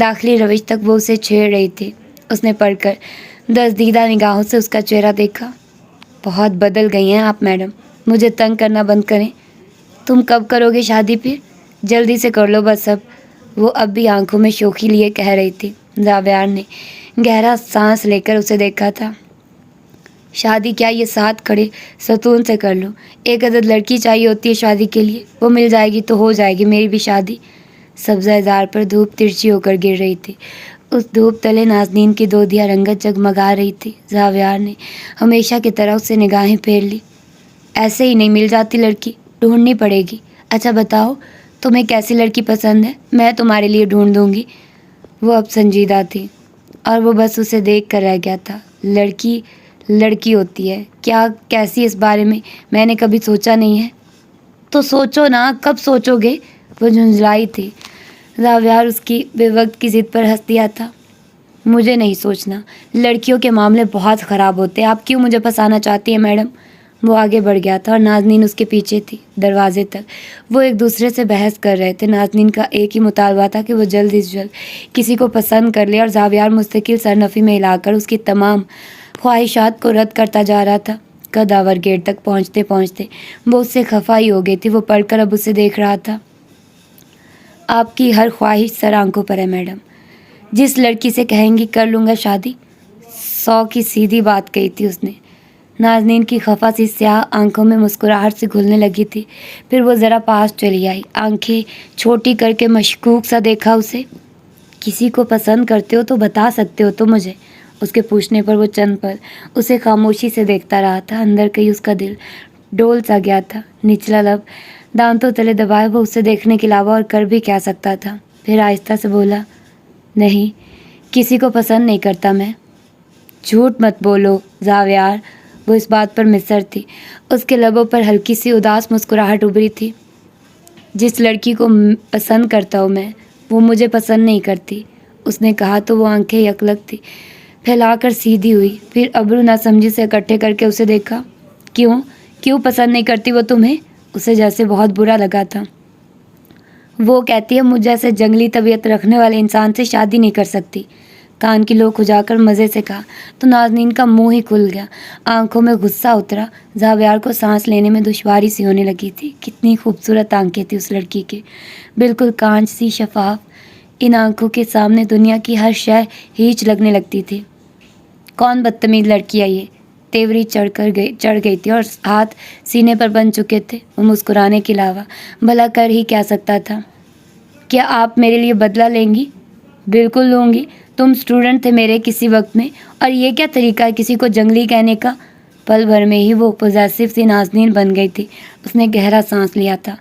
داخلی روش تک وہ اسے چھیڑ رہی تھی. اس نے پڑھ کر دزدیدہ نگاہوں سے اس کا چہرہ دیکھا. بہت بدل گئی ہیں آپ میڈم, مجھے تنگ کرنا بند کریں. تم کب کرو گے شادی؟ پھر جلدی سے کر لو بس اب. وہ اب بھی آنکھوں میں شوخی لیے کہہ رہی تھی. زاویار نے گہرا سانس لے کر اسے دیکھا تھا. شادی کیا, یہ ساتھ کھڑے ستون سے کر لو. ایک عدد لڑکی چاہیے ہوتی ہے شادی کے لیے, وہ مل جائے گی تو ہو جائے گی میری بھی شادی. سبزہ زار پر دھوپ ترچھی ہو کر گر رہی تھی. اس دھوپ تلے نازنین کی دودھیا رنگت جگمگا رہی تھی. زاویار نے ہمیشہ کی طرح اس سے نگاہیں پھیر لی. ایسے ہی نہیں مل جاتی لڑکی, ڈھونڈنی پڑے گی. اچھا بتاؤ تمہیں کیسی لڑکی پسند ہے, میں تمہارے لیے ڈھونڈ دوں گی. وہ اب سنجیدہ تھی اور وہ بس اسے دیکھ کر رہ گیا تھا. لڑکی لڑکی ہوتی ہے کیا, کیسی, اس بارے میں نے کبھی سوچا نہیں ہے. تو سوچو نا, کب سوچو گے؟ وہ جھنجھلائی تھی. زاویار اس کی بے وقت کی ضد پر ہنس دیا تھا. مجھے نہیں سوچنا, لڑکیوں کے معاملے بہت خراب ہوتے ہیں. آپ کیوں مجھے پھنسانا چاہتی ہیں میڈم؟ وہ آگے بڑھ گیا تھا اور نازنین اس کے پیچھے تھی. دروازے تک وہ ایک دوسرے سے بحث کر رہے تھے. نازنین کا ایک ہی مطالبہ تھا کہ وہ جلد از جلد کسی کو پسند کر لے, اور زاویار مستقل سرنفی میں ہلا کر اس کی تمام خواہشات کو رد کرتا جا رہا تھا. کداور گیٹ تک پہنچتے پہنچتے وہ اس سے خفا ہی ہو گئی تھی. وہ پڑھ کر اب اسے دیکھ رہا تھا. آپ کی ہر خواہش سر آنکھوں پر ہے میڈم. جس لڑکی سے کہیں گی کر لوں گا شادی. 100 کی سیدھی بات کہی تھی اس نے. نازنین کی خفا سی سیاہ آنکھوں میں مسکراہٹ سے گھلنے لگی تھی. پھر وہ ذرا پاس چلی آئی. آنکھیں چھوٹی کر کے مشکوک سا دیکھا اسے. کسی کو پسند کرتے ہو تو بتا سکتے ہو تو مجھے. اس کے پوچھنے پر وہ چند پل اسے خاموشی سے دیکھتا رہا تھا. اندر کہیں اس کا دل ڈول سا گیا تھا. نچلا لب دانتوں تلے دبائے وہ اسے دیکھنے کے علاوہ اور کر بھی کیا سکتا تھا. پھر آہستہ سے بولا, نہیں, کسی کو پسند نہیں کرتا میں. جھوٹ مت بولو زاویار. وہ اس بات پر مصر تھی. اس کے لبوں پر ہلکی سی اداس مسکراہٹ ابھری تھی. جس لڑکی کو پسند کرتا ہوں میں, وہ مجھے پسند نہیں کرتی. اس نے کہا تو وہ آنکھیں یکلک تھی پھیلا کر سیدھی ہوئی. پھر ابرو نہ سمجھی سے اکٹھے کر کے اسے دیکھا. کیوں پسند نہیں کرتی وہ تمہیں؟ اسے جیسے بہت برا لگا تھا. وہ کہتی ہے مجھ جیسے جنگلی طبیعت رکھنے والے انسان سے شادی نہیں کر سکتی. کان کی لو کھجا کر مزے سے کہا تو نازنین کا منہ ہی کھل گیا. آنکھوں میں غصہ اترا. زاویار کو سانس لینے میں دشواری سی ہونے لگی تھی. کتنی خوبصورت آنکھیں تھی اس لڑکی کے, بالکل کانچ سی شفاف. ان آنکھوں کے سامنے دنیا کی ہر شے ہیچ لگنے لگتی تھی. کون بدتمیز لڑکی ہے یہ؟ تیوری چڑھ گئی تھی اور ہاتھ سینے پر بن چکے تھے. وہ مسکرانے کے علاوہ بھلا کر ہی کیا سکتا تھا. کیا آپ میرے لیے بدلہ لیں گی؟ بالکل لوں گی. تم اسٹوڈنٹ تھے میرے کسی وقت میں, اور یہ کیا طریقہ ہے کسی کو جنگلی کہنے کا؟ پل بھر میں ہی وہ پوزیسو سی نازنین بن گئی تھی. اس نے گہرا سانس لیا تھا.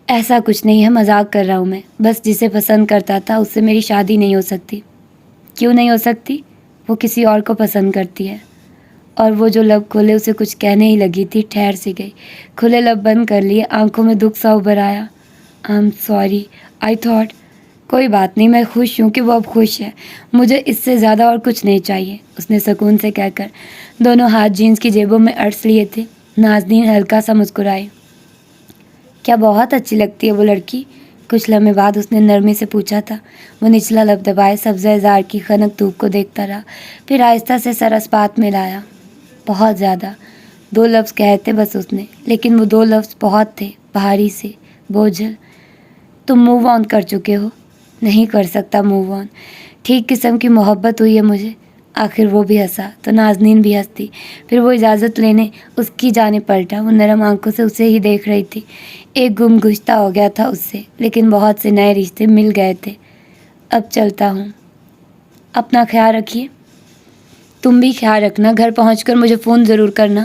ایسا کچھ نہیں ہے, مذاق کر رہا ہوں میں. بس جسے پسند کرتا تھا اس سے میری شادی نہیں ہو سکتی. کیوں نہیں ہو سکتی؟ وہ کسی اور کو پسند کرتی ہے. اور وہ جو لب کھولے اسے کچھ کہنے ہی لگی تھی, ٹھہر سی گئی. کھلے لب بند کر لیے. آنکھوں میں دکھ سا ابھر آیا. I am sorry, I thought. کوئی بات نہیں, میں خوش ہوں کہ وہ اب خوش ہے. مجھے اس سے زیادہ اور کچھ نہیں چاہیے, اس نے سکون سے کہہ کر دونوں ہاتھ جینس کی جیبوں میں اڑس لیے تھے. نازنین ہلکا سا مسکرائی. کیا بہت اچھی لگتی ہے وہ لڑکی؟ کچھ لمحے بعد اس نے نرمی سے پوچھا تھا. وہ نچلا لب دبائے سبزہ زار کی خنک دھوپ کو دیکھتا رہا. پھر آہستہ سے سر اسپات میں لایا. بہت زیادہ. 2 لفظ کہے تھے بس اس نے, لیکن وہ 2 لفظ بہت تھے, بھاری سے, بوجھل. تم موو آن کر چکے ہو؟ نہیں کر سکتا موو آن. ٹھیک قسم کی محبت ہوئی ہے مجھے. آخر وہ بھی ہنسا تو نازنین بھی ہنستی. پھر وہ اجازت لینے اس کی جانب پلٹا. وہ نرم آنکھوں سے اسے ہی دیکھ رہی تھی. ایک گم گشتہ ہو گیا تھا اس سے, لیکن بہت سے نئے رشتے مل گئے تھے. اب چلتا ہوں, اپنا خیال رکھیے. تم بھی خیال رکھنا. گھر پہنچ کر مجھے فون ضرور کرنا.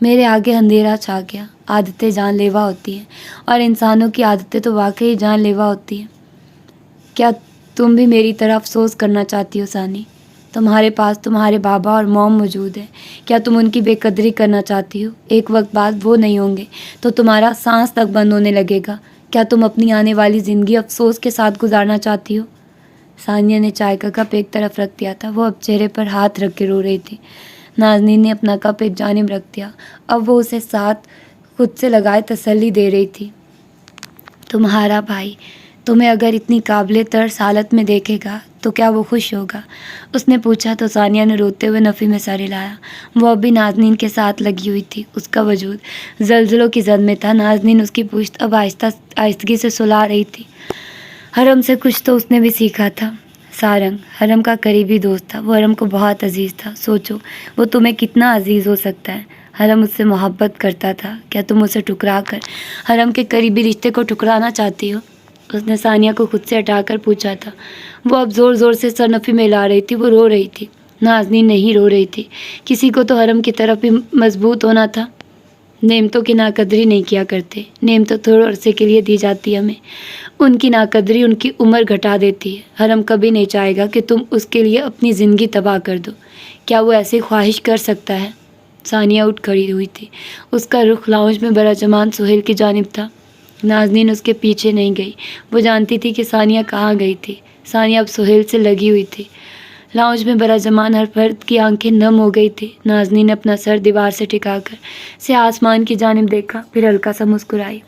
میرے آگے اندھیرا چھا گیا۔ عادتیں جان لیوا ہوتی ہیں اور انسانوں کی عادتیں تو واقعی جان لیوا ہوتی ہیں۔ کیا تم بھی میری طرح افسوس کرنا چاہتی ہو ثانی؟ تمہارے پاس تمہارے بابا اور موم موجود ہیں، کیا تم ان کی بے قدری کرنا چاہتی ہو؟ ایک وقت بعد وہ نہیں ہوں گے تو تمہارا سانس تک بند ہونے لگے گا۔ کیا تم اپنی آنے والی زندگی افسوس کے ساتھ گزارنا چاہتی ہو؟ ثانیہ نے چائے کا کپ ایک طرف رکھ دیا تھا، وہ اب چہرے پر ہاتھ رکھ کے رو رہی تھی۔ نازنین نے اپنا کپ ایک جانب رکھ دیا، اب وہ اسے ساتھ خود سے لگائے تسلی دے رہی تھی۔ تمہارا بھائی تمہیں اگر اتنی قابل ترس حالت میں دیکھے گا تو کیا وہ خوش ہوگا؟ اس نے پوچھا تو ثانیہ نے روتے ہوئے نفی میں سر ہلایا۔ وہ اب بھی نازنین کے ساتھ لگی ہوئی تھی، اس کا وجود زلزلوں کی زد میں تھا۔ نازنین اس کی پشت اب آہستگی سے سلا رہی تھی۔ حرم سے کچھ تو اس نے بھی سیکھا تھا۔ سارنگ حرم کا قریبی دوست تھا، وہ حرم کو بہت عزیز تھا۔ سوچو وہ تمہیں کتنا عزیز ہو سکتا ہے۔ حرم اس سے محبت کرتا تھا، کیا تم اسے ٹکرا کر حرم کے قریبی رشتے کو ٹکرانا چاہتی ہو؟ اس نے ثانیہ کو خود سے ہٹا کر پوچھا تھا۔ وہ اب زور زور سے سر نفی میں ہلا رہی تھی، وہ رو رہی تھی۔ نازنین نہیں رو رہی تھی، کسی کو تو حرم کی طرف بھی مضبوط ہونا تھا۔ نعمتوں کی ناقدری نہیں کیا کرتے، نعمتیں تھوڑے عرصے کے لیے دی جاتی ہے ہمیں، ان کی ناقدری ان کی عمر گھٹا دیتی ہے۔ حرم کبھی نہیں چاہے گا کہ تم اس کے لیے اپنی زندگی تباہ کر دو، کیا وہ ایسی خواہش کر سکتا ہے؟ ثانیہ اٹھ کھڑی ہوئی تھی، اس کا رخ لاؤنج میں براجمان سہیل کی جانب تھا۔ نازنین اس کے پیچھے نہیں گئی، وہ جانتی تھی کہ ثانیہ کہاں گئی تھی۔ ثانیہ اب سہیل سے لگی ہوئی تھی۔ لاؤنج میں براجمان ہر فرد کی آنکھیں نم ہو گئی تھی۔ نازنین نے اپنا سر دیوار سے ٹکا کر سیاہ آسمان کی جانب دیکھا، پھر ہلکا سا مسکرائی۔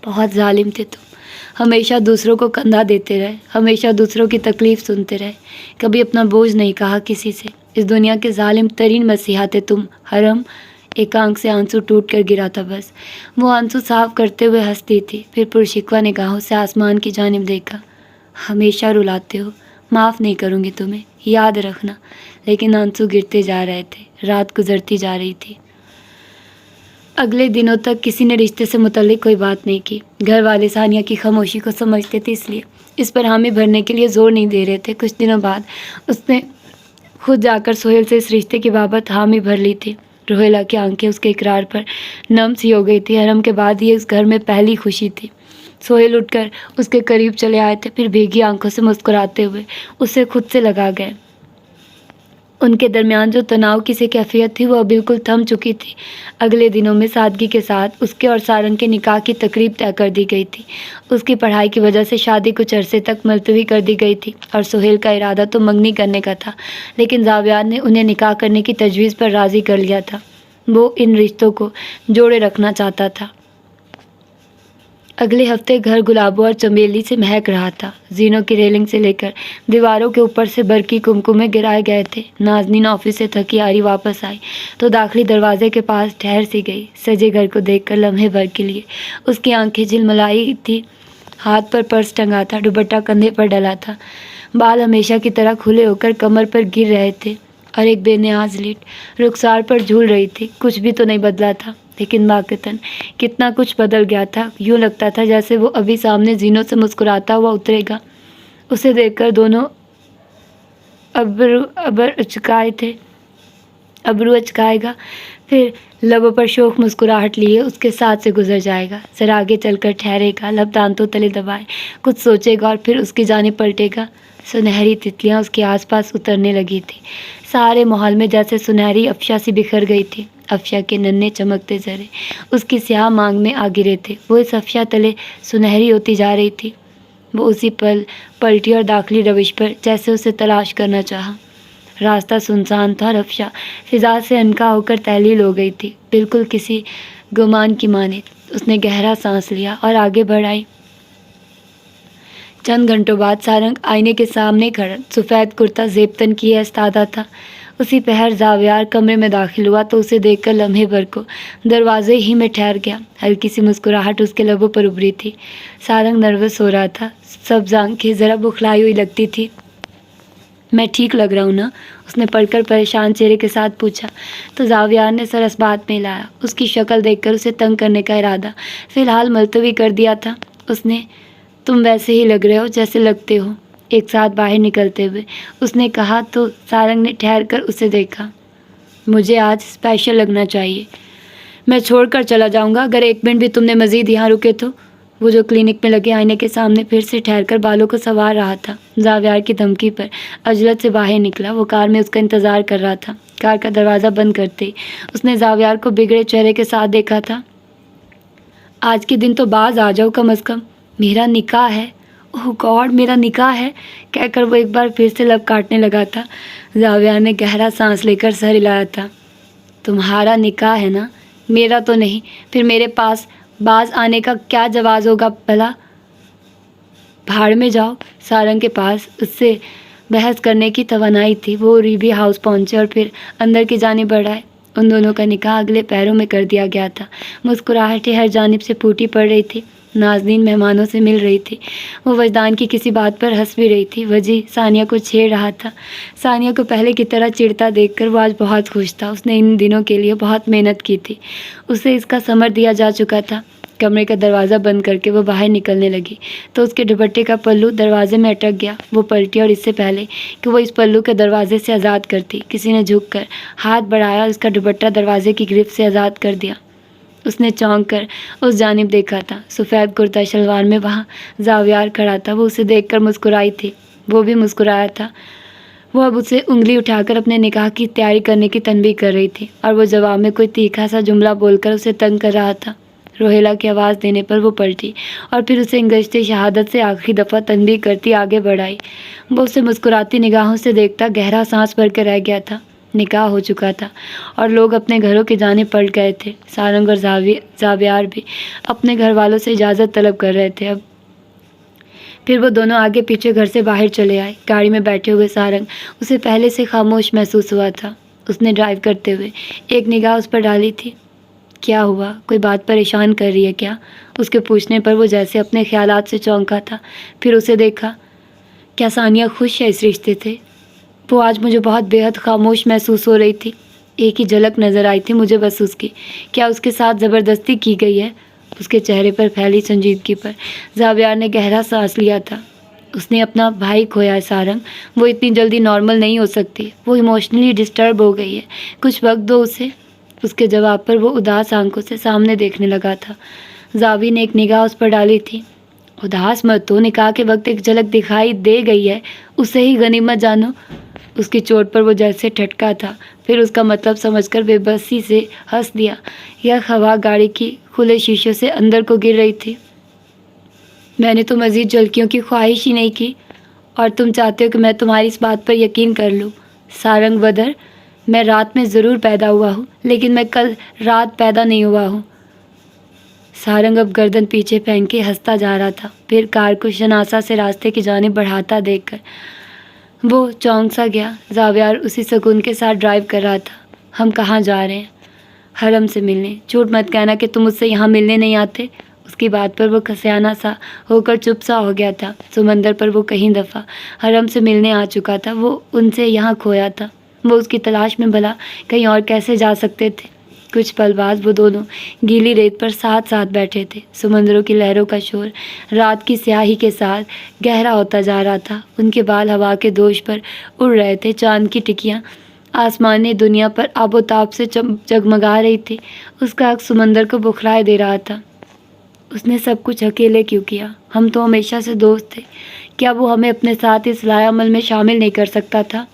بہت ظالم تھے تم، ہمیشہ دوسروں کو کندھا دیتے رہے، ہمیشہ دوسروں کی تکلیف سنتے رہے، کبھی اپنا بوجھ نہیں کہا کسی سے۔ اس دنیا کے ظالم ترین مسیحا تھے تم۔ حرم ایک آنکھ سے آنسو ٹوٹ کر گرا تھا، بس وہ آنسو صاف کرتے ہوئے ہنستی تھی، پھر پرشکوہ نگاہوں سے آسمان کی جانب دیکھا۔ ہمیشہ رلاتے ہو، معاف نہیں کروں گی تمہیں، یاد رکھنا۔ لیکن آنسو گرتے جا رہے تھے، رات گزرتی جا رہی تھی۔ اگلے دنوں تک کسی نے رشتے سے متعلق کوئی بات نہیں کی۔ گھر والے ثانیہ کی خاموشی کو سمجھتے تھے، اس لیے اس پر حامی بھرنے کے لیے زور نہیں دے رہے تھے۔ کچھ دنوں بعد اس نے خود جا کر سہیل سے اس رشتے کی بابت حامی بھر لی تھی۔ روہیلا کی آنکھیں اس کے اقرار پر نم سی ہو گئی تھی۔ حرم کے بعد یہ اس گھر میں پہلی خوشی تھی۔ سہیل اٹھ کر اس کے قریب چلے آئے تھے، پھر بھیگی آنکھوں سے مسکراتے ہوئے اسے خود سے لگا گئے۔ ان کے درمیان جو تناؤ کی سی کیفیت تھی وہ بالکل تھم چکی تھی۔ اگلے دنوں میں سادگی کے ساتھ اس کے اور سارنگ کے نکاح کی تقریب طے کر دی گئی تھی۔ اس کی پڑھائی کی وجہ سے شادی کچھ عرصے تک ملتوی کر دی گئی تھی اور سہیل کا ارادہ تو منگنی کرنے کا تھا، لیکن زاویار نے انہیں نکاح کرنے کی تجویز پر راضی کر لیا تھا۔ وہ ان رشتوں کو جوڑے رکھنا چاہتا تھا۔ اگلے ہفتے گھر گلابوں اور چمیلی سے مہک رہا تھا۔ زینوں کی ریلنگ سے لے کر دیواروں کے اوپر سے برقی کمکمے گرائے گئے تھے۔ نازنین آفس سے تھکی ہاری واپس آئی تو داخلی دروازے کے پاس ٹھہر سی گئی۔ سجے گھر کو دیکھ کر لمحے بھر کے لیے اس کی آنکھیں جھلملائی تھی۔ ہاتھ پر پرس ٹنگا تھا، دوپٹہ کندھے پر ڈلا تھا، بال ہمیشہ کی طرح کھلے ہو کر کمر پر گر رہے تھے اور ایک بے نیاز لٹ رخسار پر جھول رہی تھی۔ کچھ بھی تو نہیں بدلا تھا، لیکن واقعتاً کتنا کچھ بدل گیا تھا۔ یوں لگتا تھا جیسے وہ ابھی سامنے زینوں سے مسکراتا ہوا اترے گا۔ اسے دیکھ کر دونوں ابرو اچکائے گا، پھر لبوں پر شوخ مسکراہٹ لیے اس کے ساتھ سے گزر جائے گا، ذرا آگے چل کر ٹھہرے گا، لب دانتوں تلے دبائے کچھ سوچے گا اور پھر اس کی جانب پلٹے گا۔ سنہری تتلیاں اس کے آس پاس اترنے لگی تھی۔ سارے ماحول میں جیسے سنہری افشا سی بکھر گئی تھی۔ افشا کے ننھے چمکتے ذرے اس کی سیاہ مانگ میں آ گرے تھے، وہ اس افشا تلے سنہری ہوتی جا رہی تھی۔ وہ اسی پل پلٹی اور داخلی روش پر جیسے اسے تلاش کرنا چاہا۔ راستہ سنسان تھا اور افشا فضا سے انکا ہو کر تحلیل ہو گئی تھی، بالکل کسی گمان کی مانند۔ اس نے گہرا سانس لیا اور آگے بڑھ آئی۔ چند گھنٹوں بعد سارنگ آئینے کے سامنے کھڑا سفید کرتا زیب تن کیے استادہ تھا۔ اسی پہر زاویار کمرے میں داخل ہوا تو اسے دیکھ کر لمحے بھر کو دروازے ہی میں ٹھہر گیا۔ ہلکی سی مسکراہٹ اس کے لبوں پر ابھری تھی۔ سارنگ نروس ہو رہا تھا، سبز آنکھیں ذرا بکھلائی ہوئی لگتی تھی۔ میں ٹھیک لگ رہا ہوں نا؟ اس نے پڑھ کر پریشان چہرے کے ساتھ پوچھا تو زاویار نے سر اس بات میں ہلایا۔ اس کی شکل دیکھ کر اسے تنگ کرنے کا ارادہ فی الحال ملتوی کر دیا تھا۔ اس نے تم ویسے ہی لگ رہے ہو جیسے لگتے ہو، ایک ساتھ باہر نکلتے ہوئے اس نے کہا تو سارنگ نے ٹھہر کر اسے دیکھا۔ مجھے آج اسپیشل لگنا چاہیے. میں چھوڑ کر چلا جاؤں گا اگر ایک منٹ بھی تم نے مزید یہاں رکے تو. وہ جو کلینک میں لگے آئینے کے سامنے پھر سے ٹھہر کر بالوں کو سنوار رہا تھا. زاویار کی دھمکی پر عجلت سے باہر نکلا. وہ کار میں اس کا انتظار کر رہا تھا. کار کا دروازہ بند کرتے ہی اس نے زاویار کو بگڑے چہرے کے ساتھ دیکھا تھا. آج کے دن تو باز آ جاؤ کم از کم. میرا نکاح ہے. اوہ گاڈ میرا نکاح ہے کہہ کر وہ ایک بار پھر سے لب کاٹنے لگا تھا. زاویار نے گہرا سانس لے کر سر ہلایا تھا. تمہارا نکاح ہے نا, میرا تو نہیں. پھر میرے پاس باز آنے کا کیا جواز ہوگا بھلا. بھاڑ میں جاؤ. سارنگ کے پاس اس سے بحث کرنے کی توانائی تھی. وہ ریبی ہاؤس پہنچے اور پھر اندر کی جانب بڑھائے. ان دونوں کا نکاح اگلے پیروں میں کر دیا گیا تھا. مسکراہٹیں ہر جانب سے پھوٹی پڑ رہی تھی. نازنین مہمانوں سے مل رہی تھی. وہ وجدان کی کسی بات پر ہنس بھی رہی تھی. وجی ثانیہ کو چھیڑ رہا تھا. ثانیہ کو پہلے کی طرح چڑھتا دیکھ کر وہ آج بہت خوش تھا. اس نے ان دنوں کے لیے بہت محنت کی تھی. اسے اس کا ثمر دیا جا چکا تھا. کمرے کا دروازہ بند کر کے وہ باہر نکلنے لگی تو اس کے دوپٹے کا پلو دروازے میں اٹک گیا. وہ پلٹی اور اس سے پہلے کہ وہ اس پلو کے دروازے سے آزاد کرتی کسی نے جھک کر ہاتھ بڑھایا اور اس کا دوپٹہ دروازے کی گرفت سے آزاد کر دیا. اس نے چونک کر اس جانب دیکھا تھا. سفید کرتا شلوار میں وہاں زاویار کھڑا تھا. وہ اسے دیکھ کر مسکرائی تھی. وہ بھی مسکرایا تھا. وہ اب اسے انگلی اٹھا کر اپنے نکاح کی تیاری کرنے کی تنبیہ کر رہی تھی اور وہ جواب میں کوئی تیکھا سا جملہ بول کر اسے تنگ کر رہا تھا. روہیلا کی آواز دینے پر وہ پلٹی اور پھر اسے انگشت شہادت سے آخری دفعہ تنبیہ کرتی آگے بڑھائی. وہ اسے مسکراتی نگاہوں سے دیکھتا گہرا سانس بھر کے رہ گیا تھا. نکاح ہو چکا تھا اور لوگ اپنے گھروں کی جانب پلٹ گئے تھے. سارنگ اور زاویار بھی اپنے گھر والوں سے اجازت طلب کر رہے تھے. اب پھر وہ دونوں آگے پیچھے گھر سے باہر چلے آئے. گاڑی میں بیٹھے ہوئے سارنگ اسے پہلے سے خاموش محسوس ہوا تھا. اس نے ڈرائیو کرتے ہوئے ایک نگاہ اس پر ڈالی تھی. کیا ہوا, کوئی بات پریشان کر رہی ہے کیا؟ اس کے پوچھنے پر وہ جیسے اپنے خیالات سے چونکا تھا. پھر اسے دیکھا. کیا ثانیہ خوش ہے اس رشتے سے؟ وہ آج مجھے بہت بے حد خاموش محسوس ہو رہی تھی. ایک ہی جھلک نظر آئی تھی مجھے بس اس کی. کیا اس کے ساتھ زبردستی کی گئی ہے؟ اس کے چہرے پر پھیلی سنجیدگی پر زاویار نے گہرا سانس لیا تھا. اس نے اپنا بھائی کھویا ہے سارنگ. وہ اتنی جلدی نارمل نہیں ہو سکتی. وہ ایموشنلی ڈسٹرب ہو گئی ہے. کچھ وقت دو اسے. اس کے جواب پر وہ اداس آنکھوں سے سامنے دیکھنے لگا تھا. زاوی نے ایک نگاہ اس پر ڈالی تھی. اداس مت ہو, نکاح کے وقت ایک جھلک دکھائی دے گئی ہے, اسے ہی غنیمت جانو. اس کی چوٹ پر وہ جیسے ٹھٹکا تھا. پھر اس کا مطلب سمجھ کر بے بسی سے ہنس دیا. یہ ہوا گاڑی کی کھلے شیشے سے اندر کو گر رہی تھی. میں نے تو مزید جھلکیوں کی خواہش ہی نہیں کی اور تم چاہتے ہو کہ میں تمہاری اس بات پر یقین کر لوں. سارنگ بدر, میں رات میں ضرور پیدا ہوا ہوں لیکن میں کل رات پیدا نہیں ہوا ہوں. سارنگ اب گردن پیچھے پھینک کے ہنستا جا رہا تھا. پھر کار کو شناسا سے راستے کی جانب بڑھاتا دیکھ کر وہ چونک سا گیا. زاویار اسی سکون کے ساتھ ڈرائیو کر رہا تھا. ہم کہاں جا رہے ہیں؟ حرم سے ملنے. جھوٹ مت کہنا کہ تم مجھ سے یہاں ملنے نہیں آتے. اس کی بات پر وہ کھسیانہ سا ہو کر چپ سا ہو گیا تھا. سمندر پر وہ کئی دفعہ حرم سے ملنے آ چکا تھا. وہ ان سے یہاں کھویا تھا. وہ اس کی تلاش میں بھلا کہیں اور کیسے جا سکتے تھے؟ کچھ پل بعد وہ دونوں گیلی ریت پر ساتھ ساتھ بیٹھے تھے. سمندروں کی لہروں کا شور رات کی سیاہی کے ساتھ گہرا ہوتا جا رہا تھا. ان کے بال ہوا کے دوش پر اڑ رہے تھے. چاند کی ٹکیاں آسمانی دنیا پر آب و تاب سے جگمگا رہی تھی. اس کا عکس سمندر کو بکھرائے دے رہا تھا. اس نے سب کچھ اکیلے کیوں کیا؟ ہم تو ہمیشہ سے دوست تھے. کیا وہ ہمیں اپنے ساتھ اس لائحہ عمل میں شامل نہیں کر سکتا تھا؟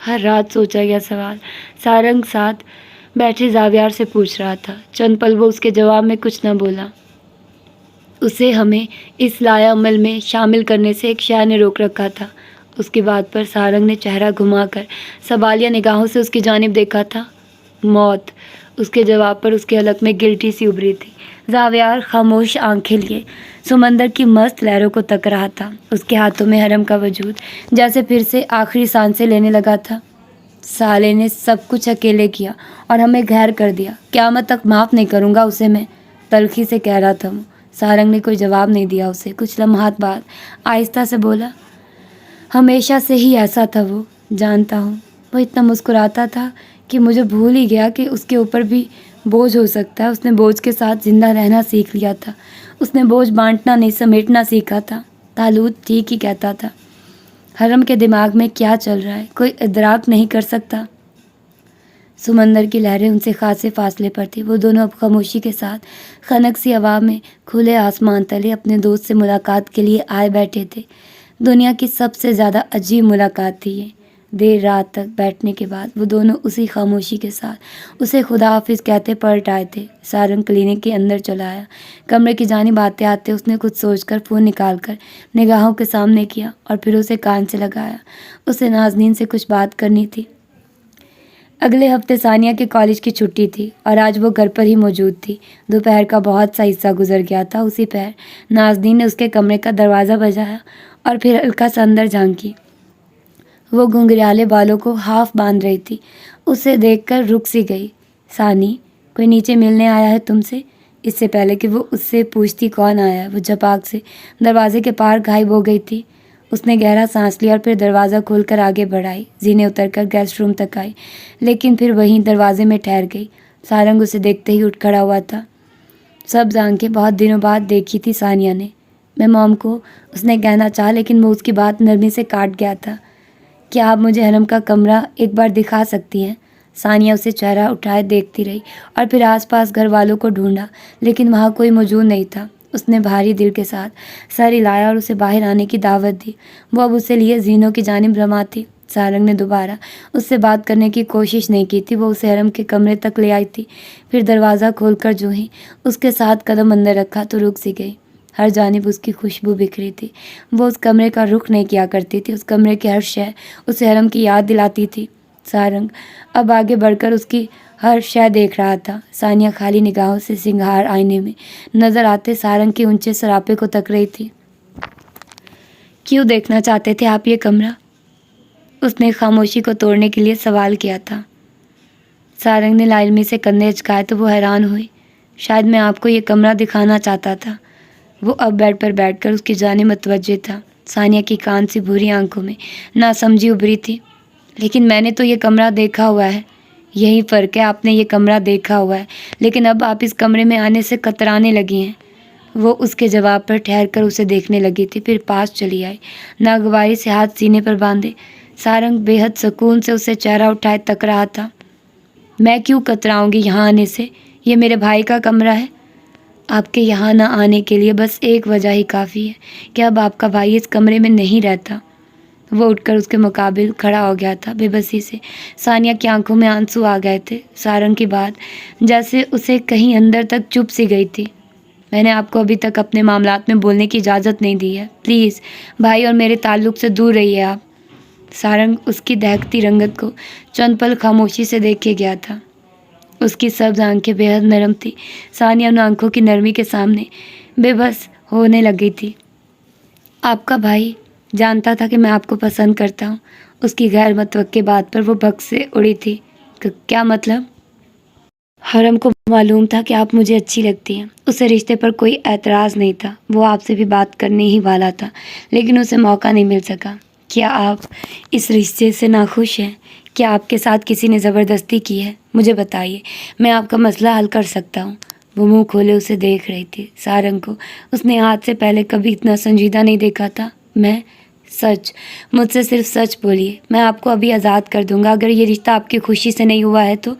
ہر رات سوچا گیا سوال سارنگ ساتھ بیٹھے زاویار سے پوچھ رہا تھا. چند پل وہ اس کے جواب میں کچھ نہ بولا. اسے ہمیں اس لائحہ عمل میں شامل کرنے سے ایک شے نے روک رکھا تھا. اس کی بات پر سارنگ نے چہرہ گھما کر سوالیہ نگاہوں سے اس کی جانب دیکھا تھا. موت. اس کے جواب پر اس کے حلق میں گلٹی سی ابھری تھی. زاویار خاموش آنکھیں لیے سمندر کی مست لہروں کو تک رہا تھا. اس کے ہاتھوں میں حرم کا وجود جیسے پھر سے آخری سانسیں لینے لگا تھا. سالے نے سب کچھ اکیلے کیا اور ہمیں غیر کر دیا. قیامت تک معاف نہیں کروں گا اسے میں, تلخی سے کہہ رہا تھا وہ. سارنگ نے کوئی جواب نہیں دیا اسے. کچھ لمحات بعد آہستہ سے بولا, ہمیشہ سے ہی ایسا تھا وہ, جانتا ہوں. وہ اتنا مسکراتا تھا کہ مجھے بھول ہی گیا کہ اس کے اوپر بھی بوجھ ہو سکتا ہے. اس نے بوجھ کے ساتھ زندہ رہنا سیکھ لیا تھا. اس نے بوجھ بانٹنا نہیں سمیٹنا سیکھا تھا. تالوت ٹھیک ہی کہتا تھا. حرم کے دماغ میں کیا چل رہا ہے کوئی ادراک نہیں کر سکتا. سمندر کی لہریں ان سے خاصے فاصلے پر تھیں۔ وہ دونوں اب خاموشی کے ساتھ خنک سی ہوا میں کھلے آسمان تلے اپنے دوست سے ملاقات کے لیے آئے بیٹھے تھے۔ دنیا کی سب سے زیادہ عجیب ملاقات تھی یہ۔ دیر رات تک بیٹھنے کے بعد وہ دونوں اسی خاموشی کے ساتھ اسے خدا حافظ کہتے پلٹ آئے تھے۔ سارنگ کلینک کے اندر چلا آیا۔ کمرے کی جانب آتے آتے اس نے کچھ سوچ کر فون نکال کر نگاہوں کے سامنے کیا اور پھر اسے کان سے لگایا۔ اسے نازنین سے کچھ بات کرنی تھی۔ اگلے ہفتے ثانیہ کے کالج کی چھٹی تھی اور آج وہ گھر پر ہی موجود تھی۔ دوپہر کا بہت سا حصہ گزر گیا تھا۔ اسی پہر نازنین نے اس کے کمرے کا دروازہ بجایا اور پھر ہلکا سا اندر جھانکی۔ وہ گھنگریالے بالوں کو ہاف باندھ رہی تھی۔ اسے دیکھ کر رک سی گئی۔ ثانی، کوئی نیچے ملنے آیا ہے تم سے؟ اس سے پہلے کہ وہ اس سے پوچھتی کون آیا ہے، وہ جھپاک سے دروازے کے پار غائب ہو گئی تھی۔ اس نے گہرا سانس لیا اور پھر دروازہ کھول کر آگے بڑھائی۔ زینے اتر کر گیسٹ روم تک آئی، لیکن پھر وہیں دروازے میں ٹھہر گئی۔ سارنگ اسے دیکھتے ہی اٹھ کھڑا ہوا تھا۔ سبز آنکھیں بہت دنوں بعد دیکھی تھی ثانیہ نے۔ میں موم کو، اس نے کہنا چاہا لیکن وہ اس کی بات نرمی سے کاٹ گیا تھا۔ کیا آپ مجھے حرم کا کمرہ ایک بار دکھا سکتی ہیں؟ ثانیہ اسے چہرہ اٹھائے دیکھتی رہی اور پھر آس پاس گھر والوں کو ڈھونڈا، لیکن وہاں کوئی موجود نہیں تھا۔ اس نے بھاری دل کے ساتھ سر ہلایا اور اسے باہر آنے کی دعوت دی۔ وہ اب اسے لیے زینوں کی جانب رواں تھی۔ سارنگ نے دوبارہ اس سے بات کرنے کی کوشش نہیں کی تھی۔ وہ اسے حرم کے کمرے تک لے آئی تھی، پھر دروازہ کھول کر جو ہی اس کے ساتھ قدم اندر رکھا تو رک سی گئی۔ ہر جانب اس کی خوشبو بکھری تھی۔ وہ اس کمرے کا رخ نہیں کیا کرتی تھی۔ اس کمرے کی ہر شے اسے حرم کی یاد دلاتی تھی۔ سارنگ اب آگے بڑھ کر اس کی ہر شے دیکھ رہا تھا۔ ثانیہ خالی نگاہوں سے سنگھار آئینے میں نظر آتے سارنگ کے اونچے سراپے کو تک رہی تھی۔ کیوں دیکھنا چاہتے تھے آپ یہ کمرہ؟ اس نے خاموشی کو توڑنے کے لیے سوال کیا تھا۔ سارنگ نے لا علمی سے کندھے اچکائے تو وہ حیران ہوئی۔ شاید میں آپ کو یہ کمرہ دکھانا چاہتا تھا۔ وہ اب بیڈ پر بیٹھ کر اس کی جانب متوجہ تھا۔ ثانیہ کی کان سی بھوری آنکھوں میں ناسمجھی ابھری تھی۔ لیکن میں نے تو یہ کمرہ دیکھا ہوا ہے۔ یہی فرق ہے، آپ نے یہ کمرہ دیکھا ہوا ہے لیکن اب آپ اس کمرے میں آنے سے کترانے لگی ہیں۔ وہ اس کے جواب پر ٹھہر کر اسے دیکھنے لگی تھی، پھر پاس چلی آئی، ناگواری سے ہاتھ سینے پر باندھے۔ سارنگ بے حد سکون سے اسے چہرہ اٹھائے تک رہا تھا۔ میں کیوں کتراؤں گی یہاں آنے سے؟ یہ میرے بھائی کا کمرہ ہے۔ آپ کے یہاں نہ آنے کے لیے بس ایک وجہ ہی کافی ہے کہ اب آپ کا بھائی اس کمرے میں نہیں رہتا۔ وہ اٹھ کر اس کے مقابل کھڑا ہو گیا تھا۔ بے بسی سے ثانیہ کی آنکھوں میں آنسو آ گئے تھے۔ سارنگ کی بات جیسے اسے کہیں اندر تک چپ سی گئی تھی۔ میں نے آپ کو ابھی تک اپنے معاملات میں بولنے کی اجازت نہیں دی ہے۔ پلیز بھائی اور میرے تعلق سے دور رہیے آپ۔ سارنگ اس کی دہکتی رنگت کو چند پل خاموشی سے دیکھے گیا تھا۔ اس کی سبز آنکھیں بے حد نرم تھی۔ ثانیہ ان آنکھوں کی نرمی کے سامنے بے بس ہونے لگی تھی۔ آپ کا بھائی جانتا تھا کہ میں آپ کو پسند کرتا ہوں؟ اس کی غیر متوقع بات پر وہ بھگ سے اڑی تھی۔ کیا مطلب؟ حرم کو معلوم تھا کہ آپ مجھے اچھی لگتی ہیں۔ اسے رشتے پر کوئی اعتراض نہیں تھا۔ وہ آپ سے بھی بات کرنے ہی والا تھا لیکن اسے موقع نہیں مل سکا۔ کیا آپ اس رشتے سے ناخوش ہیں؟ کیا آپ کے ساتھ کسی نے زبردستی کی ہے؟ مجھے بتائیے، میں آپ کا مسئلہ حل کر سکتا ہوں۔ وہ منہ کھولے اسے دیکھ رہی تھی۔ سارنگ کو اس نے آج سے پہلے کبھی اتنا سنجیدہ نہیں دیکھا تھا۔ میں سچ، مجھ سے صرف سچ بولیے، میں آپ کو ابھی آزاد کر دوں گا اگر یہ رشتہ آپ کی خوشی سے نہیں ہوا ہے تو۔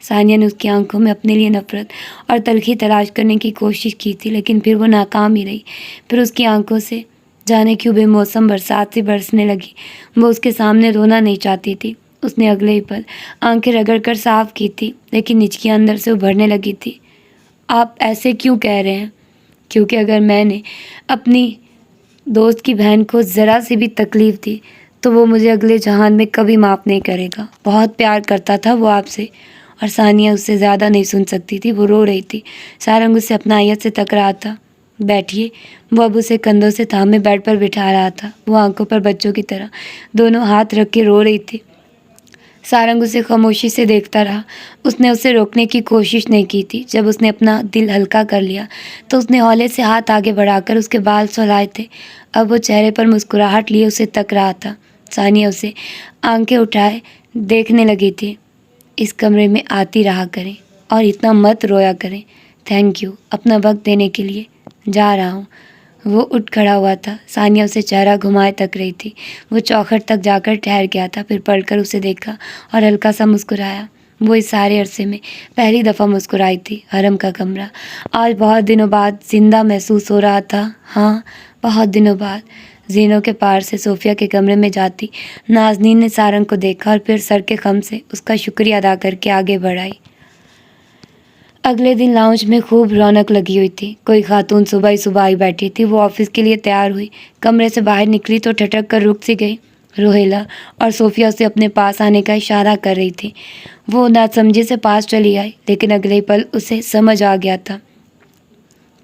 ثانیہ نے اس کی آنکھوں میں اپنے لیے نفرت اور تلخی تلاش کرنے کی کوشش کی تھی لیکن پھر وہ ناکام ہی رہی۔ پھر اس کی آنکھوں سے جانے کیوں بے موسم برسات سی برسنے لگی۔ وہ اس کے سامنے رونا نہیں چاہتی تھی۔ اس نے اگلے ہی پل آنکھیں رگڑ کر صاف کی تھی لیکن نچکیاں اندر سے ابھرنے لگی تھی۔ آپ ایسے کیوں کہہ رہے ہیں؟ کیونکہ اگر میں نے اپنی دوست کی بہن کو ذرا سی بھی تکلیف دی تو وہ مجھے اگلے جہان میں کبھی معاف نہیں کرے گا۔ بہت پیار کرتا تھا وہ آپ سے۔ اور ثانیہ اس سے زیادہ نہیں سن سکتی تھی، وہ رو رہی تھی۔ سارنگ اسے اپنائیت سے تک رہا تھا۔ بیٹھیے۔ وہ اب اسے کندھوں سے تھامے بیڈ پر بٹھا رہا تھا۔ وہ آنکھوں پر بچوں کی طرح دونوں ہاتھ رکھ کے رو رہی تھی۔ سارنگ اسے خاموشی سے دیکھتا رہا۔ اس نے اسے روکنے کی کوشش نہیں کی تھی۔ جب اس نے اپنا دل ہلکا کر لیا تو اس نے ہولے سے ہاتھ آگے بڑھا کر اس کے بال سلائے تھے۔ اب وہ چہرے پر مسکراہٹ لیے اسے تک رہا تھا۔ ثانیہ اسے آنکھیں اٹھائے دیکھنے لگی تھی۔ اس کمرے میں آتی رہا کریں اور اتنا مت رویا کریں۔ تھینک یو اپنا وقت دینے کے لیے۔ جا رہا ہوں۔ وہ اٹھ کھڑا ہوا تھا۔ ثانیہ اسے چہرہ گھمائے تک رہی تھی۔ وہ چوکھٹ تک جا کر ٹھہر گیا تھا، پھر پلٹ کر اسے دیکھا اور ہلکا سا مسکرایا۔ وہ اس سارے عرصے میں پہلی دفعہ مسکرائی تھی۔ حرم کا کمرہ آج بہت دنوں بعد زندہ محسوس ہو رہا تھا۔ ہاں، بہت دنوں بعد۔ زینوں کے پار سے صوفیہ کے کمرے میں جاتی نازنین نے سارنگ کو دیکھا اور پھر سر کے خم سے اس کا شکریہ ادا کر کے آگے بڑھائی۔ اگلے دن لاؤنج میں خوب رونق لگی ہوئی تھی۔ کوئی خاتون صبح ہی صبح آئی بیٹھی تھی۔ وہ آفس کے لیے تیار ہوئی، کمرے سے باہر نکلی تو ٹھٹک کر رک سی گئی۔ روہیلا اور صوفیہ اسے اپنے پاس آنے کا اشارہ کر رہی تھی۔ وہ ناسمجھی سے پاس چلی آئی، لیکن اگلے پل اسے سمجھ آ گیا تھا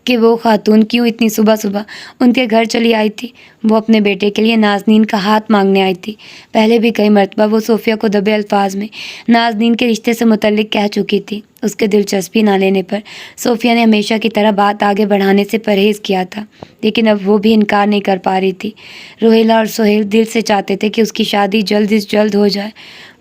کہ وہ خاتون کیوں اتنی صبح صبح ان کے گھر چلی آئی تھی۔ وہ اپنے بیٹے کے لیے نازنین کا ہاتھ مانگنے آئی تھی۔ پہلے بھی کئی مرتبہ وہ صوفیہ کو دبے الفاظ میں نازنین کے رشتے سے متعلق کہہ چکی تھی۔ اس کے دلچسپی نہ لینے پر صوفیہ نے ہمیشہ کی طرح بات آگے بڑھانے سے پرہیز کیا تھا، لیکن اب وہ بھی انکار نہیں کر پا رہی تھی۔ روہیلا اور سہیل دل سے چاہتے تھے کہ اس کی شادی جلد از جلد ہو جائے۔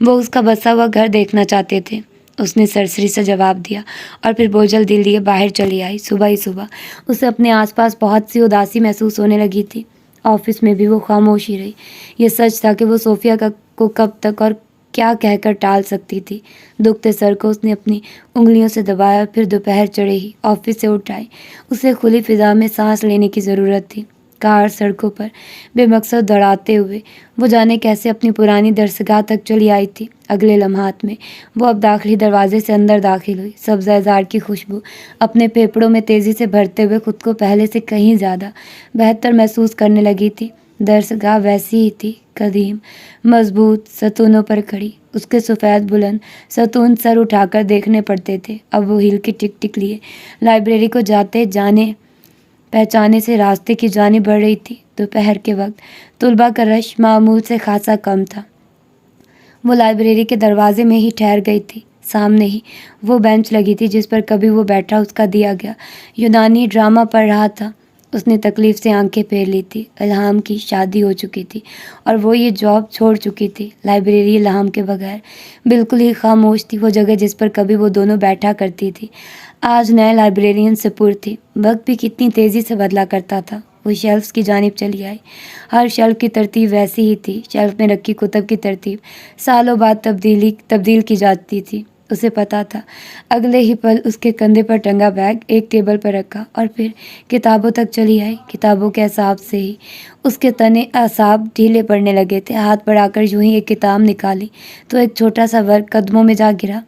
وہ اس کا بسا ہوا گھر دیکھنا چاہتے تھے۔ اس نے سرسری سے جواب دیا اور پھر بوجھل دل لیے باہر چلی آئی۔ صبح ہی صبح اسے اپنے آس پاس بہت سی اداسی محسوس ہونے لگی تھی۔ آفس میں بھی وہ خاموش ہی رہی۔ یہ سچ تھا کہ وہ صوفیہ کو کب تک اور کیا کہہ کر ٹال سکتی تھی۔ دکھتے سر کو اس نے اپنی انگلیوں سے دبایا اور پھر دوپہر چڑھے ہی آفس سے اٹھ آئی۔ اسے کھلی فضا میں سانس لینے کی ضرورت تھی۔ کار سڑکوں پر بے مقصد دوڑاتے ہوئے وہ جانے کیسے اپنی پرانی درسگاہ تک چلی آئی تھی۔ اگلے لمحات میں وہ اب داخلی دروازے سے اندر داخل ہوئی۔ سبزہ زار کی خوشبو اپنے پھیپھڑوں میں تیزی سے بھرتے ہوئے خود کو پہلے سے کہیں زیادہ بہتر محسوس کرنے لگی تھی۔ درسگاہ ویسی ہی تھی، قدیم، مضبوط ستونوں پر کھڑی۔ اس کے سفید بلند ستون سر اٹھا کر دیکھنے پڑتے تھے۔ اب وہ ہیل کی ٹک ٹک لیے لائبریری کو جاتے جانے پہچانے سے راستے کی جانب بڑھ رہی تھی۔ دوپہر کے وقت طلباء کا رش معمول سے خاصا کم تھا۔ وہ لائبریری کے دروازے میں ہی ٹھہر گئی تھی۔ سامنے ہی وہ بینچ لگی تھی جس پر کبھی وہ بیٹھا اس کا دیا گیا یونانی ڈرامہ پڑھ رہا تھا۔ اس نے تکلیف سے آنکھیں پھیر لی تھی۔ الہام کی شادی ہو چکی تھی اور وہ یہ جاب چھوڑ چکی تھی۔ لائبریری الہام کے بغیر بالکل ہی خاموش تھی۔ وہ جگہ جس پر کبھی وہ دونوں بیٹھا کرتی تھی آج نئے لائبریرین سے پر تھی۔ وقت بھی کتنی تیزی سے بدلا کرتا تھا۔ وہ شیلفز کی جانب چلی آئی۔ ہر شیلف کی ترتیب ویسی ہی تھی۔ شیلف میں رکھی کتب کی ترتیب سالوں بعد تبدیل کی جاتی تھی۔ اسے پتا تھا اگلے ہی پل اس کے کندھے پر ٹنگا بیگ ایک ٹیبل پر رکھا اور پھر کتابوں تک چلی آئی۔ کتابوں کے حساب سے ہی اس کے تنے اعصاب ڈھیلے پڑنے لگے تھے۔ ہاتھ بڑھا کر یوں ہی ایک کتاب نکالی تو ایک چھوٹا سا ورق قدموں میں جا گرا۔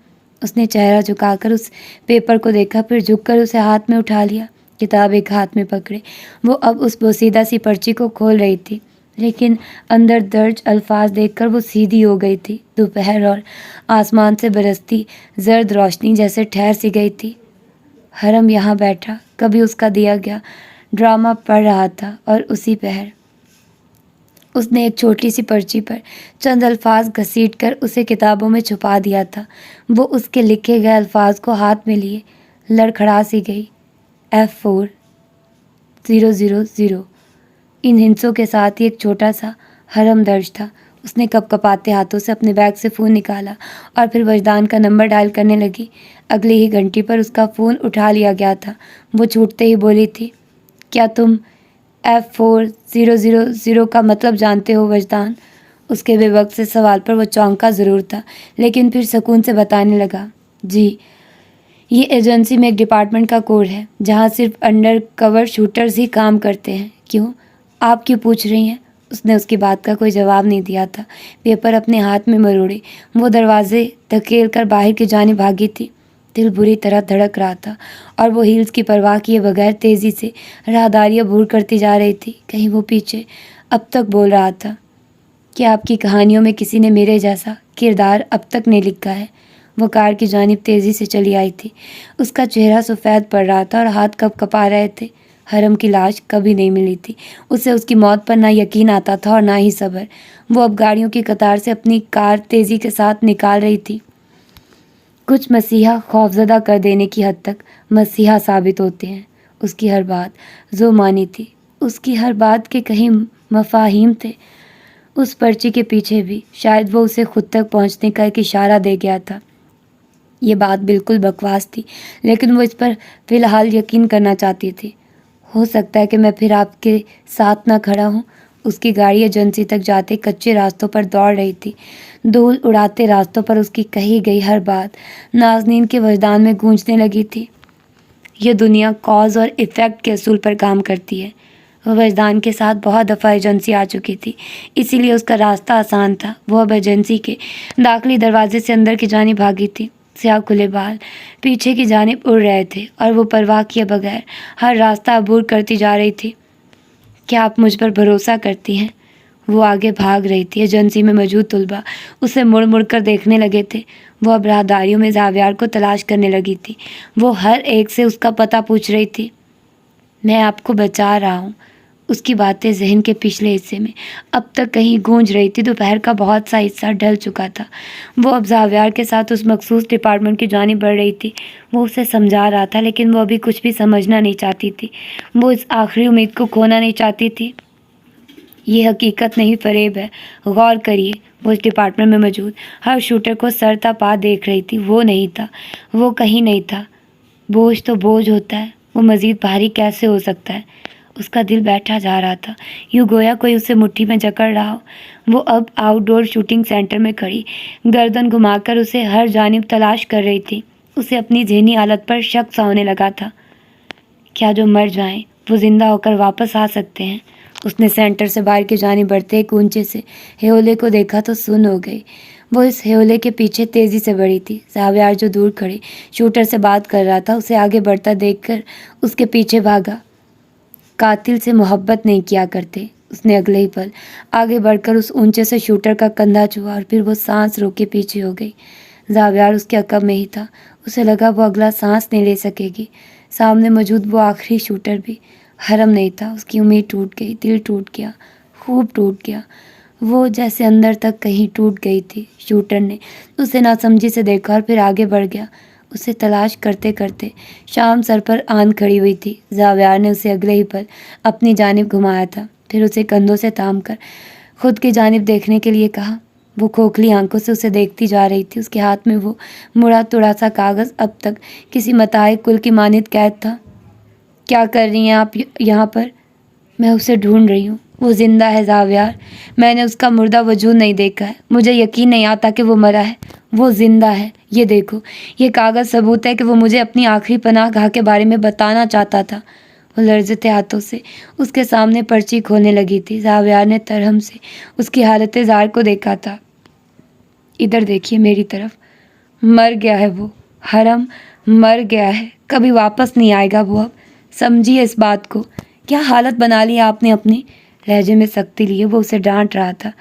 اس نے چہرہ جھکا کر اس پیپر کو دیکھا، پھر جھک کر اسے ہاتھ میں اٹھا لیا۔ کتاب ایک ہاتھ میں پکڑے وہ اب اس بوسیدہ سی پرچی کو کھول رہی تھی، لیکن اندر درج الفاظ دیکھ کر وہ سیدھی ہو گئی تھی۔ دوپہر اور آسمان سے برستی زرد روشنی جیسے ٹھہر سی گئی تھی۔ حرم یہاں بیٹھا کبھی اس کا دیا گیا ڈرامہ پڑھ رہا تھا اور اسی پہر اس نے ایک چھوٹی سی پرچی پر چند الفاظ گھسیٹ کر اسے کتابوں میں چھپا دیا تھا۔ وہ اس کے لکھے گئے الفاظ کو ہاتھ میں لیے لڑکھڑا سی گئی۔ F4000 ان ہنسوں کے ساتھ ہی ایک چھوٹا سا حرم درج تھا۔ اس نے کپ کپاتے ہاتھوں سے اپنے بیگ سے فون نکالا اور پھر وجدان کا نمبر ڈائل کرنے لگی۔ اگلی ہی گھنٹی پر اس کا فون اٹھا لیا گیا تھا۔ وہ چھوٹتے ہی بولی تھی، کیا تم F4000 کا مطلب جانتے ہو وجدان؟ اس کے بے وقت سے سوال پر وہ چونکا ضرور تھا، لیکن پھر سکون سے بتانے لگا، جی، یہ ایجنسی میں ایک ڈپارٹمنٹ کا کوڈ ہے جہاں صرف انڈر کور شوٹرز ہی کام کرتے ہیں۔ کیوں؟ آپ کیوں پوچھ رہی ہیں؟ اس نے اس کی بات کا کوئی جواب نہیں دیا تھا۔ پیپر اپنے ہاتھ میں مروڑے وہ دروازے دھکیل کر باہر کی جانب بھاگی تھی۔ دل بری طرح دھڑک رہا تھا اور وہ ہیلز کی پرواہ کیے بغیر تیزی سے راہداریاں عبور کرتی جا رہی تھی۔ کہیں وہ پیچھے اب تک بول رہا تھا کہ آپ کی کہانیوں میں کسی نے میرے جیسا کردار اب تک نہیں لکھا ہے۔ وہ کار کی جانب تیزی سے چلی آئی تھی۔ اس کا چہرہ سفید پڑ رہا تھا اور ہاتھ کپ کپا رہے تھے۔ حرم کی لاش کبھی نہیں ملی تھی۔ اسے اس کی موت پر نہ یقین آتا تھا اور نہ ہی صبر۔ وہ اب گاڑیوں کی قطار سے اپنی کار تیزی کے ساتھ نکال رہی تھی۔ کچھ مسیحا خوفزدہ کر دینے کی حد تک مسیحا ثابت ہوتے ہیں۔ اس کی ہر بات ذو معنی تھی۔ اس کی ہر بات کے کہیں مفاہیم تھے۔ اس پرچی کے پیچھے بھی شاید وہ اسے خود تک پہنچنے کا ایک اشارہ دے گیا تھا۔ یہ بات بالکل بکواس تھی، لیکن وہ اس پر فی الحال یقین کرنا چاہتی تھی۔ ہو سکتا ہے کہ میں پھر آپ کے ساتھ نہ کھڑا ہوں، اس کی گاڑی ایجنسی تک جاتے کچے راستوں پر دوڑ رہی تھی۔ دھول اڑاتے راستوں پر اس کی کہی گئی ہر بات نازنین کے وجدان میں گونجنے لگی تھی۔ یہ دنیا کاز اور ایفیکٹ کے اصول پر کام کرتی ہے۔ وہ وجدان کے ساتھ بہت دفعہ ایجنسی آ چکی تھی، اسی لیے اس کا راستہ آسان تھا۔ وہ اب ایجنسی کے داخلی دروازے سے اندر کی جانب بھاگی تھی۔ سیاہ کھلے بال پیچھے کی جانب اڑ رہے تھے اور وہ پرواہ کیے بغیر ہر راستہ عبور کرتی جا رہی تھی۔ کیا آپ مجھ پر بھروسہ کرتی ہیں؟ وہ آگے بھاگ رہی تھی۔ ایجنسی میں موجود طلباء اسے مڑ مڑ کر دیکھنے لگے تھے۔ وہ اب راہداریوں میں زاویار کو تلاش کرنے لگی تھی۔ وہ ہر ایک سے اس کا پتہ پوچھ رہی تھی۔ میں آپ کو بچا رہا ہوں۔ اس کی باتیں ذہن کے پچھلے حصے میں اب تک کہیں گونج رہی تھی۔ دوپہر کا بہت سا حصہ ڈھل چکا تھا۔ وہ اب زاویار کے ساتھ اس مخصوص ڈپارٹمنٹ کی جانب بڑھ رہی تھی۔ وہ اسے سمجھا رہا تھا لیکن وہ ابھی کچھ بھی سمجھنا نہیں چاہتی تھی۔ وہ اس آخری امید کو کھونا نہیں چاہتی تھی۔ یہ حقیقت نہیں، فریب ہے۔ غور کریے، وہ اس ڈپارٹمنٹ میں موجود ہر شوٹر کو سر تا پا دیکھ رہی تھی۔ وہ نہیں تھا، وہ کہیں نہیں تھا۔ بوجھ تو بوجھ ہوتا ہے، وہ مزید بھاری کیسے ہو سکتا ہے؟ اس کا دل بیٹھا جا رہا تھا، یوں گویا کوئی اسے مٹھی میں جکڑ رہا ہو۔ وہ اب آؤٹ ڈور شوٹنگ سینٹر میں کھڑی گردن گھما کر اسے ہر جانب تلاش کر رہی تھی۔ اسے اپنی ذہنی حالت پر شک سا ہونے لگا تھا۔ کیا جو مر جائیں وہ زندہ ہو کر واپس آ سکتے ہیں؟ اس نے سینٹر سے باہر کی جانب بڑھتے ایک اونچے سے ہیولے کو دیکھا تو سن ہو گئی۔ وہ اس ہیولے کے پیچھے تیزی سے بڑھی تھی۔ زاویار جو دور کھڑے شوٹر سے بات کر رہا تھا اسے آگے بڑھتا دیکھ کر اس کے پیچھے بھاگا۔ قاتل سے محبت نہیں کیا کرتے۔ اس نے اگلے ہی پل آگے بڑھ کر اس اونچے سے شوٹر کا کندھا چھوا اور پھر وہ سانس روک کے پیچھے ہو گئی۔ زاویار اس کے عقب میں ہی تھا۔ اسے لگا وہ اگلا سانس نہیں لے سکے گی۔ سامنے موجود وہ آخری شوٹر بھی حرم نہیں تھا۔ اس کی امید ٹوٹ گئی، دل ٹوٹ گیا، خوب ٹوٹ گیا۔ وہ جیسے اندر تک کہیں ٹوٹ گئی تھی۔ شوٹر نے اسے ناسمجھی سے دیکھا اور پھر آگے بڑھ گیا۔ اسے تلاش کرتے کرتے شام سر پر آن کھڑی ہوئی تھی۔ زاویار نے اسے اگلے ہی پل اپنی جانب گھمایا تھا، پھر اسے کندھوں سے تھام کر خود کی جانب دیکھنے کے لیے کہا۔ وہ کھوکھلی آنکھوں سے اسے دیکھتی جا رہی تھی۔ اس کے ہاتھ میں وہ مڑا توڑا سا کاغذ اب تک کسی متاع کل کی مانند قید تھا۔ کیا کر رہی ہیں آپ یہاں پر؟ میں اسے ڈھونڈ رہی ہوں۔ وہ زندہ ہے زاویار، میں نے اس کا مردہ وجود نہیں دیکھا ہے۔ مجھے یقین نہیں آتا کہ وہ مرا ہے۔ وہ زندہ ہے، یہ دیکھو، یہ کاغذ ثبوت ہے کہ وہ مجھے اپنی آخری پناہ گاہ کے بارے میں بتانا چاہتا تھا۔ وہ لرزتے ہاتھوں سے اس کے سامنے پرچی کھولنے لگی تھی۔ زاویار نے ترہم سے اس کی حالت زار کو دیکھا تھا۔ ادھر دیکھیے میری طرف۔ مر گیا ہے وہ، حرم مر گیا ہے، کبھی واپس نہیں آئے گا وہ اب۔ سمجھیے اس بات کو۔ کیا حالت بنا لی آپ نے اپنی؟ لہجے میں سختی لیے وہ اسے ڈانٹ رہا تھا۔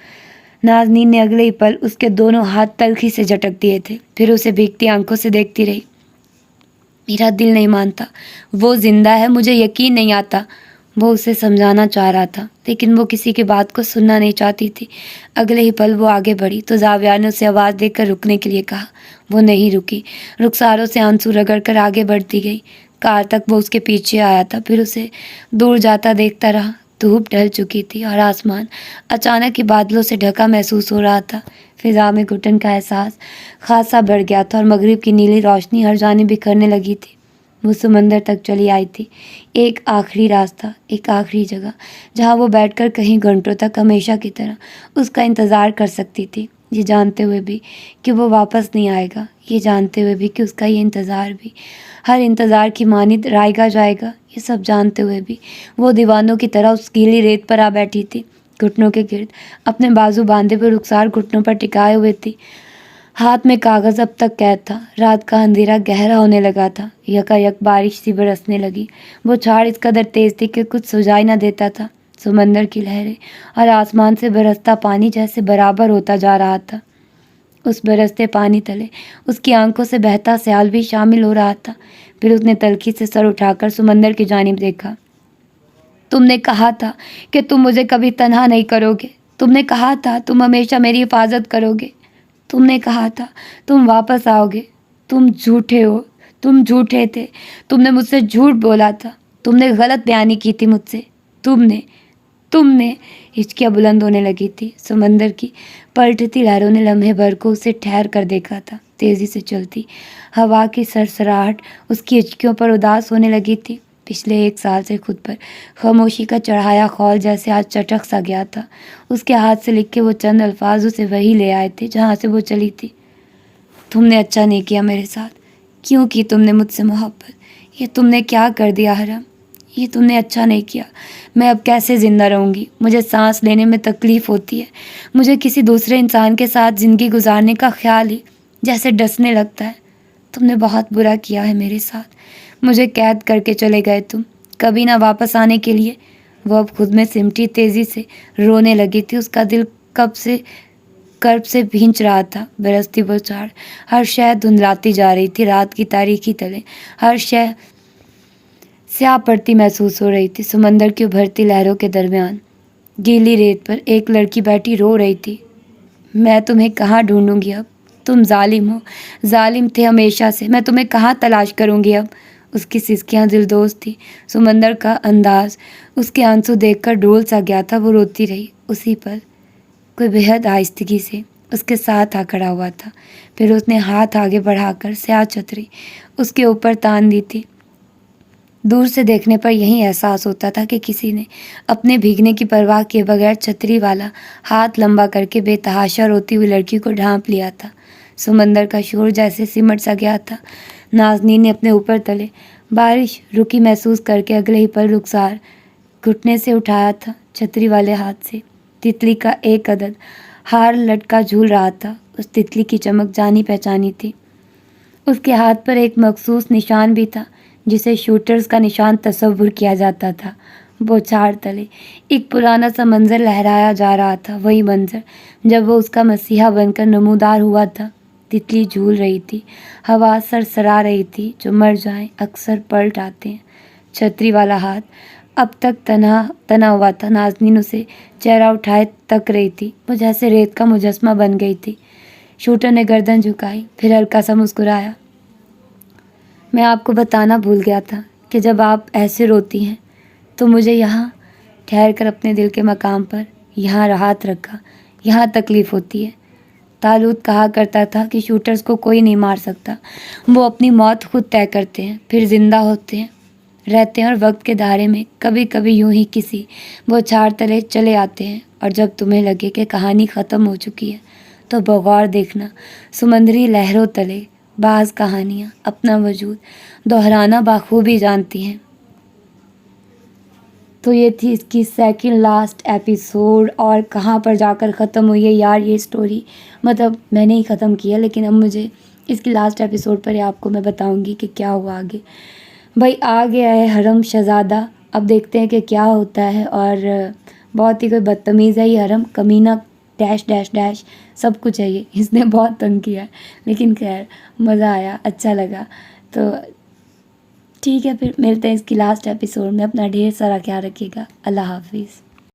نازنین نے اگلے ہی پل اس کے دونوں ہاتھ تلخی سے جھٹک دیے تھے، پھر اسے بھیگتی آنکھوں سے دیکھتی رہی۔ میرا دل نہیں مانتا، وہ زندہ ہے، مجھے یقین نہیں آتا۔ وہ اسے سمجھانا چاہ رہا تھا لیکن وہ کسی کی بات کو سننا نہیں چاہتی تھی۔ اگلے ہی پل وہ آگے بڑھی تو زاویار نے اسے آواز دے کر رکنے کے لیے کہا۔ وہ نہیں رکی، رخساروں سے آنسو رگڑ کر آگے بڑھتی گئی۔ کار تک وہ اس کے پیچھے آیا تھا، پھر اسے دور جاتا دیکھتا رہا۔ دھوپ ڈھل چکی تھی اور آسمان اچانک ہی بادلوں سے ڈھکا محسوس ہو رہا تھا۔ فضا میں گھٹن کا احساس خاصا بڑھ گیا تھا اور مغرب کی نیلی روشنی ہر جانب بکھرنے لگی تھی۔ وہ سمندر تک چلی آئی تھی، ایک آخری راستہ، ایک آخری جگہ جہاں وہ بیٹھ کر کہیں گھنٹوں تک ہمیشہ کی طرح اس کا انتظار کر سکتی تھی، یہ جانتے ہوئے بھی کہ وہ واپس نہیں آئے گا، یہ جانتے ہوئے بھی کہ اس کا یہ انتظار بھی ہر انتظار کی مانند رائے گا جائے گا، یہ سب جانتے ہوئے بھی وہ دیوانوں کی طرح اس گیلی ریت پر آ بیٹھی تھی، گھٹنوں کے گرد اپنے بازو باندھے ہوئے رخسار گھٹنوں پر ٹکائے ہوئے تھی۔ ہاتھ میں کاغذ اب تک قید تھا۔ رات کا اندھیرا گہرا ہونے لگا تھا، یکایک بارش سی برسنے لگی۔ وہ چھاڑ اس قدر تیز تھی کہ کچھ سجائی نہ دیتا تھا۔ سمندر کی لہریں اور آسمان سے برستا پانی جیسے برابر ہوتا جا رہا تھا۔ اس برستے پانی تلے اس کی آنکھوں سے بہتا سیال بھی شامل ہو رہا تھا۔ پھر اس نے تلخی سے سر اٹھا کر سمندر کی جانب دیکھا۔ تم نے کہا تھا کہ تم مجھے کبھی تنہا نہیں کرو گے، تم نے کہا تھا تم ہمیشہ میری حفاظت کرو گے، تم نے کہا تھا تم واپس آؤ گے۔ تم جھوٹے ہو، تم جھوٹے تھے، تم نے مجھ سے جھوٹ بولا تھا، تم نے غلط بیانی کی تھی مجھ سے، تم نے ہچکیاں بلند ہونے لگی تھی۔ سمندر کی پلٹتی لہروں نے لمحے بھر کو اسے ٹھہر کر دیکھا تھا۔ تیزی سے چلتی ہوا کی سرسراہٹ اس کی ہچکیوں پر اداس ہونے لگی تھی۔ پچھلے 1 سال سے خود پر خاموشی کا چڑھایا خول جیسے آج چٹک سا گیا تھا۔ اس کے ہاتھ سے لکھے وہ چند الفاظ اسے وہی لے آئے تھے جہاں سے وہ چلی تھی۔ تم نے اچھا نہیں کیا میرے ساتھ، کیوں کی تم نے مجھ سے محبت، یہ تم نے کیا کر دیا حرم، یہ تم نے اچھا نہیں کیا۔ میں اب کیسے زندہ رہوں گی، مجھے سانس لینے میں تکلیف ہوتی ہے، مجھے کسی دوسرے انسان کے ساتھ زندگی گزارنے کا خیال ہی جیسے ڈسنے لگتا ہے۔ تم نے بہت برا کیا ہے میرے ساتھ، مجھے قید کر کے چلے گئے تم، کبھی نہ واپس آنے کے لیے۔ وہ اب خود میں سمٹی تیزی سے رونے لگی تھی۔ اس کا دل کرب سے بھینچ رہا تھا۔ برستی بوچھاڑ ہر شے دھندلاتی جا رہی تھی، رات کی تاریکی تلے ہر شے سیاہ پڑتی محسوس ہو رہی تھی۔ سمندر کی ابھرتی لہروں کے درمیان گیلی ریت پر ایک لڑکی بیٹھی رو رہی تھی۔ میں تمہیں کہاں ڈھونڈوں گی اب، تم ظالم ہو، ظالم تھے ہمیشہ سے، میں تمہیں کہاں تلاش کروں گی اب۔ اس کی سسکیاں دلدوز تھی، سمندر کا انداز اس کے آنسو دیکھ کر ڈول سا گیا تھا۔ وہ روتی رہی، اسی پر کوئی بےحد آہستگی سے اس کے ساتھ آ کھڑا ہوا تھا۔ پھر اس نے ہاتھ آگے بڑھا کر سیاہ چھتری اس کے اوپر تان دی تھی۔ دور سے دیکھنے پر یہی احساس ہوتا تھا کہ کسی نے اپنے بھیگنے کی پرواہ کیے بغیر چھتری والا ہاتھ لمبا کر کے بے تحاشا روتی ہوئی لڑکی کو ڈھانپ لیا تھا۔ سمندر کا شور جیسے سمٹ سا گیا تھا۔ نازنین نے اپنے اوپر تلے بارش رکی محسوس کر کے اگلے ہی پل رخسار گھٹنے سے اٹھایا تھا۔ چھتری والے ہاتھ سے تتلی کا ایک عدد ہار لٹکا جھول رہا تھا۔ اس تتلی کی چمک جانی پہچانی تھی۔ اس کے ہاتھ پر ایک مخصوص نشان بھی تھا جسے شوٹرز کا نشان تصور کیا جاتا تھا۔ بوچھاڑ تلے ایک پرانا سا منظر لہرایا جا رہا تھا، وہی منظر جب وہ اس کا مسیحا بن کر نمودار ہوا تھا۔ تتلی جھول رہی تھی، ہوا سرسرا رہی تھی۔ جو مر جائیں اکثر پلٹ آتے ہیں۔ چھتری والا ہاتھ اب تک تنا ہوا تھا۔ نازنین اسے چہرہ اٹھائے تک رہی تھی، وہ جیسے ریت کا مجسمہ بن گئی تھی۔ شوٹر نے گردن جھکائی، پھر ہلکا سا مسکرایا۔ میں آپ کو بتانا بھول گیا تھا کہ جب آپ ایسے روتی ہیں تو مجھے یہاں ٹھہر کر اپنے دل کے مقام پر یہاں ہاتھ رکھا، یہاں تکلیف ہوتی ہے۔ تالوت کہا کرتا تھا کہ شوٹرز کو کوئی نہیں مار سکتا، وہ اپنی موت خود طے کرتے ہیں، پھر زندہ ہوتے ہیں، رہتے ہیں اور وقت کے دھارے میں کبھی کبھی یوں ہی کسی بوچھاڑ تلے چلے آتے ہیں۔ اور جب تمہیں لگے کہ کہانی ختم ہو چکی ہے تو بغور دیکھنا، سمندری لہروں تلے بعض کہانیاں اپنا وجود دہرانا بخوبی جانتی ہیں۔ تو یہ تھی اس کی سیکنڈ لاسٹ ایپیسوڈ، اور کہاں پر جا کر ختم ہوئی ہے یار یہ سٹوری، مطلب میں نے ہی ختم کی ہے، لیکن اب مجھے اس کی لاسٹ ایپیسوڈ پر آپ کو میں بتاؤں گی کہ کیا ہوا آگے۔ بھائی آ گیا ہے حرم شہزادہ، اب دیکھتے ہیں کہ کیا ہوتا ہے۔ اور بہت ہی کوئی بدتمیز ہے یہ حرم، کمینہ ڈیش ڈیش ڈیش سب کچھ ہے یہ، اس نے بہت تنگ کیا ہے، لیکن خیر مزہ آیا، اچھا لگا۔ تو ٹھیک ہے، پھر ملتے ہیں اس کی لاسٹ ایپیسوڈ میں۔ اپنا ڈھیر سارا خیال رکھیے گا۔ اللہ حافظ۔